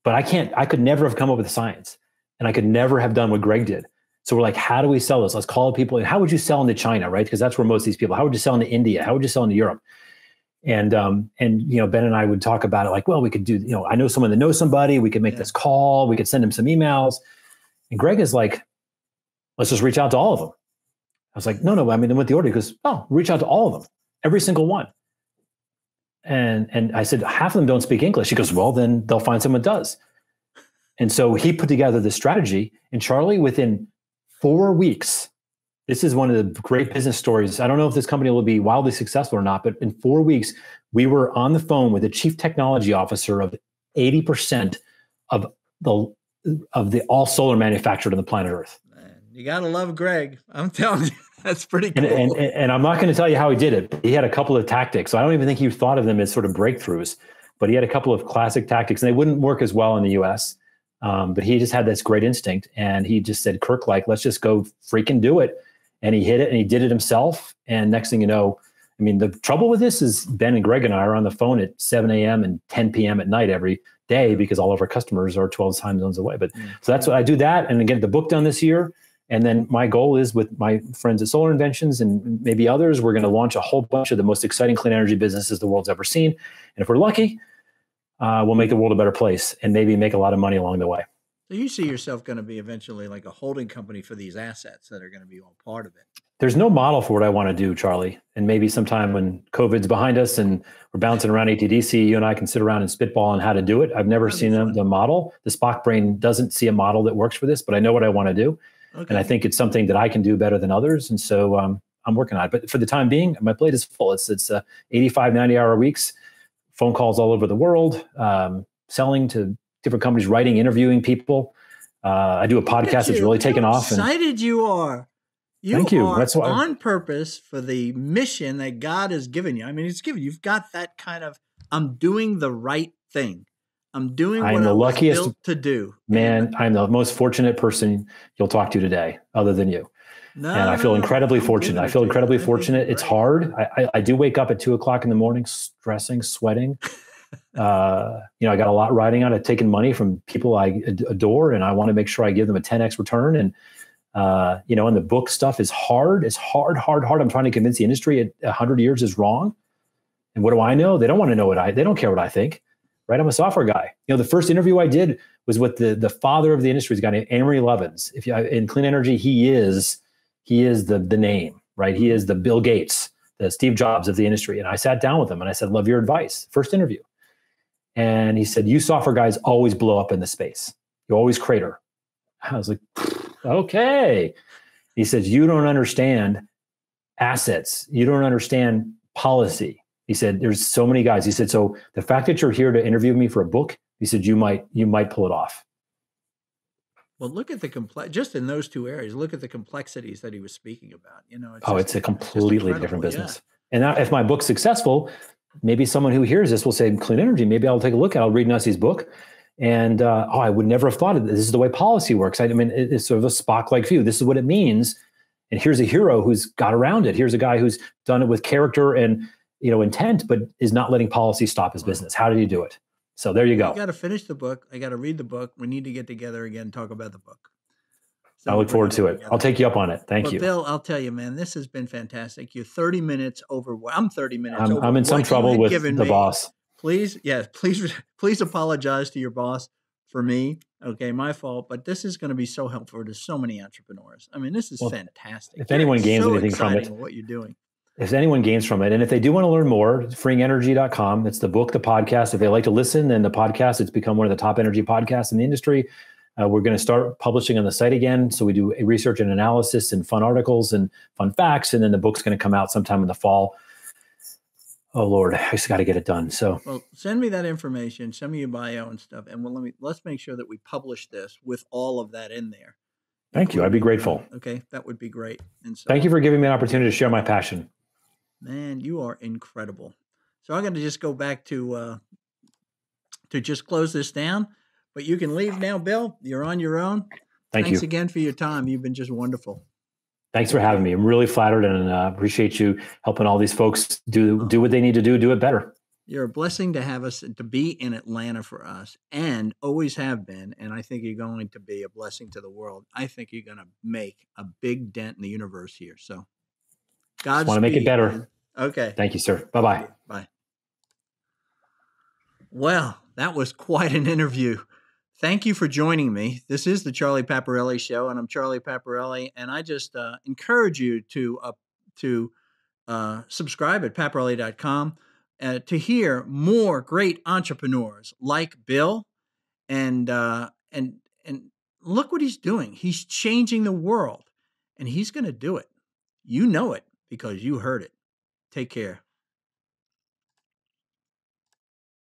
but I could never have come up with the science, and I could never have done what Greg did. So we're like, how do we sell this? Let's call people. And how would you sell into China, right? Because that's where most of these people. How would you sell into India? How would you sell into Europe? And Ben and I would talk about it like, well, we could do. I know someone that knows somebody. We could make this call. We could send him some emails. And Greg is like, let's just reach out to all of them. I was like, no. I mean, then with the order, he goes, oh, reach out to all of them, every single one. And I said, half of them don't speak English. He goes, well, then they'll find someone that does. And so he put together this strategy. And Charlie, within 4 weeks, this is one of the great business stories. I don't know if this company will be wildly successful or not, but in 4 weeks, we were on the phone with the chief technology officer of 80% of the all solar manufactured on the planet Earth. Man, you got to love Greg. I'm telling you, that's pretty cool. And I'm not going to tell you how he did it. He had a couple of tactics. So I don't even think he thought of them as sort of breakthroughs, but he had a couple of classic tactics, and they wouldn't work as well in the US. But he just had this great instinct, and he just said, Kirk, let's just go freaking do it. And he hit it, and he did it himself. And next thing you know, I mean, the trouble with this is Ben and Greg and I are on the phone at 7 a.m. and 10 p.m. at night every day because all of our customers are 12 time zones away. But so that's what I do that and get the book done this year. And then my goal is with my friends at Solar Inventions and maybe others, we're going to launch a whole bunch of the most exciting clean energy businesses the world's ever seen. And if we're lucky, we'll make the world a better place and maybe make a lot of money along the way. So you see yourself going to be eventually like a holding company for these assets that are going to be all part of it. There's no model for what I want to do, Charlie. And maybe sometime when COVID's behind us and we're bouncing around ATDC, you and I can sit around and spitball on how to do it. I've never seen the model. The Spock brain doesn't see a model that works for this, but I know what I want to do. Okay. And I think it's something that I can do better than others. And so I'm working on it. But for the time being, my plate is full. It's 85, 90-hour weeks, phone calls all over the world, selling to different companies, writing, interviewing people. I do a podcast that's really taken off. Excited you are. Thank you. That's why on purpose for the mission that God has given you. I mean, you've got that kind of, I'm doing the right thing. I'm doing what I was built to do. Man, I'm the most fortunate person you'll talk to today, other than you. And I feel incredibly fortunate. I feel incredibly fortunate. It's hard. I do wake up at 2:00 in the morning, stressing, sweating. I got a lot riding on it, taking money from people I adore, and I want to make sure I give them a 10x return. And And the book stuff is hard. It's hard. I'm trying to convince the industry at 100 years is wrong. And what do I know? They don't want to know they don't care what I think, right? I'm a software guy. The first interview I did was with the father of the industry, a guy named Amory Lovins. In clean energy, he is the name, right? He is the Bill Gates, the Steve Jobs of the industry. And I sat down with him and I said, love your advice. First interview. And he said, you software guys always blow up in the space. You always crater. I was like, okay. He says, you don't understand assets. You don't understand policy. He said, there's so many guys. He said, so the fact that you're here to interview me for a book, he said, you might pull it off. Well, look at just in those two areas, look at the complexities that he was speaking about. It's a completely different business. Yeah. And now if my book's successful, maybe someone who hears this will say, clean energy, maybe I'll take a look at it. I'll read Nussey's book. And I would never have thought of this. This is the way policy works. I mean, it's sort of a Spock-like view. This is what it means. And here's a hero who's got around it. Here's a guy who's done it with character and intent, but is not letting policy stop his business. How did he do it? So there you go. I got to finish the book. I got to read the book. We need to get together again and talk about the book. So I look forward to it. I'll take you up on it. Thank you. Bill, I'll tell you, man, this has been fantastic. You're 30 minutes over. I'm 30 minutes over. I'm in some trouble with the boss. Please apologize to your boss for me. Okay, my fault. But this is going to be so helpful to so many entrepreneurs. I mean, this is fantastic. If anyone gains anything from it, what you're doing. If anyone gains from it, and if they do want to learn more, freeingenergy.com. It's the book, the podcast. If they like to listen, then the podcast, it's become one of the top energy podcasts in the industry. We're going to start publishing on the site again. So we do research and analysis and fun articles and fun facts. And then the book's going to come out sometime in the fall. Oh, Lord, I just got to get it done. So, well, send me that information, send me your bio and stuff. And let's make sure that we publish this with all of that in there. Thank you. I'd be grateful. Okay. That would be great. And so, thank you for giving me an opportunity to share my passion. Man, you are incredible. So I'm going to just go back to just close this down. But you can leave now, Bill. You're on your own. Thanks again for your time. You've been just wonderful. Thanks for having me. I'm really flattered and appreciate you helping all these folks do what they need to do it better. You're a blessing to have us, to be in Atlanta for us, and always have been. And I think you're going to be a blessing to the world. I think you're going to make a big dent in the universe here. So Godspeed. Want to make it better. Man. Okay. Thank you, sir. Bye-bye. Bye. Well, that was quite an interview. Thank you for joining me. This is the Charlie Paparelli Show, and I'm Charlie Paparelli. And I just encourage you to subscribe at paparelli.com to hear more great entrepreneurs like Bill. And look what he's doing. He's changing the world, and he's going to do it. You know it because you heard it. Take care.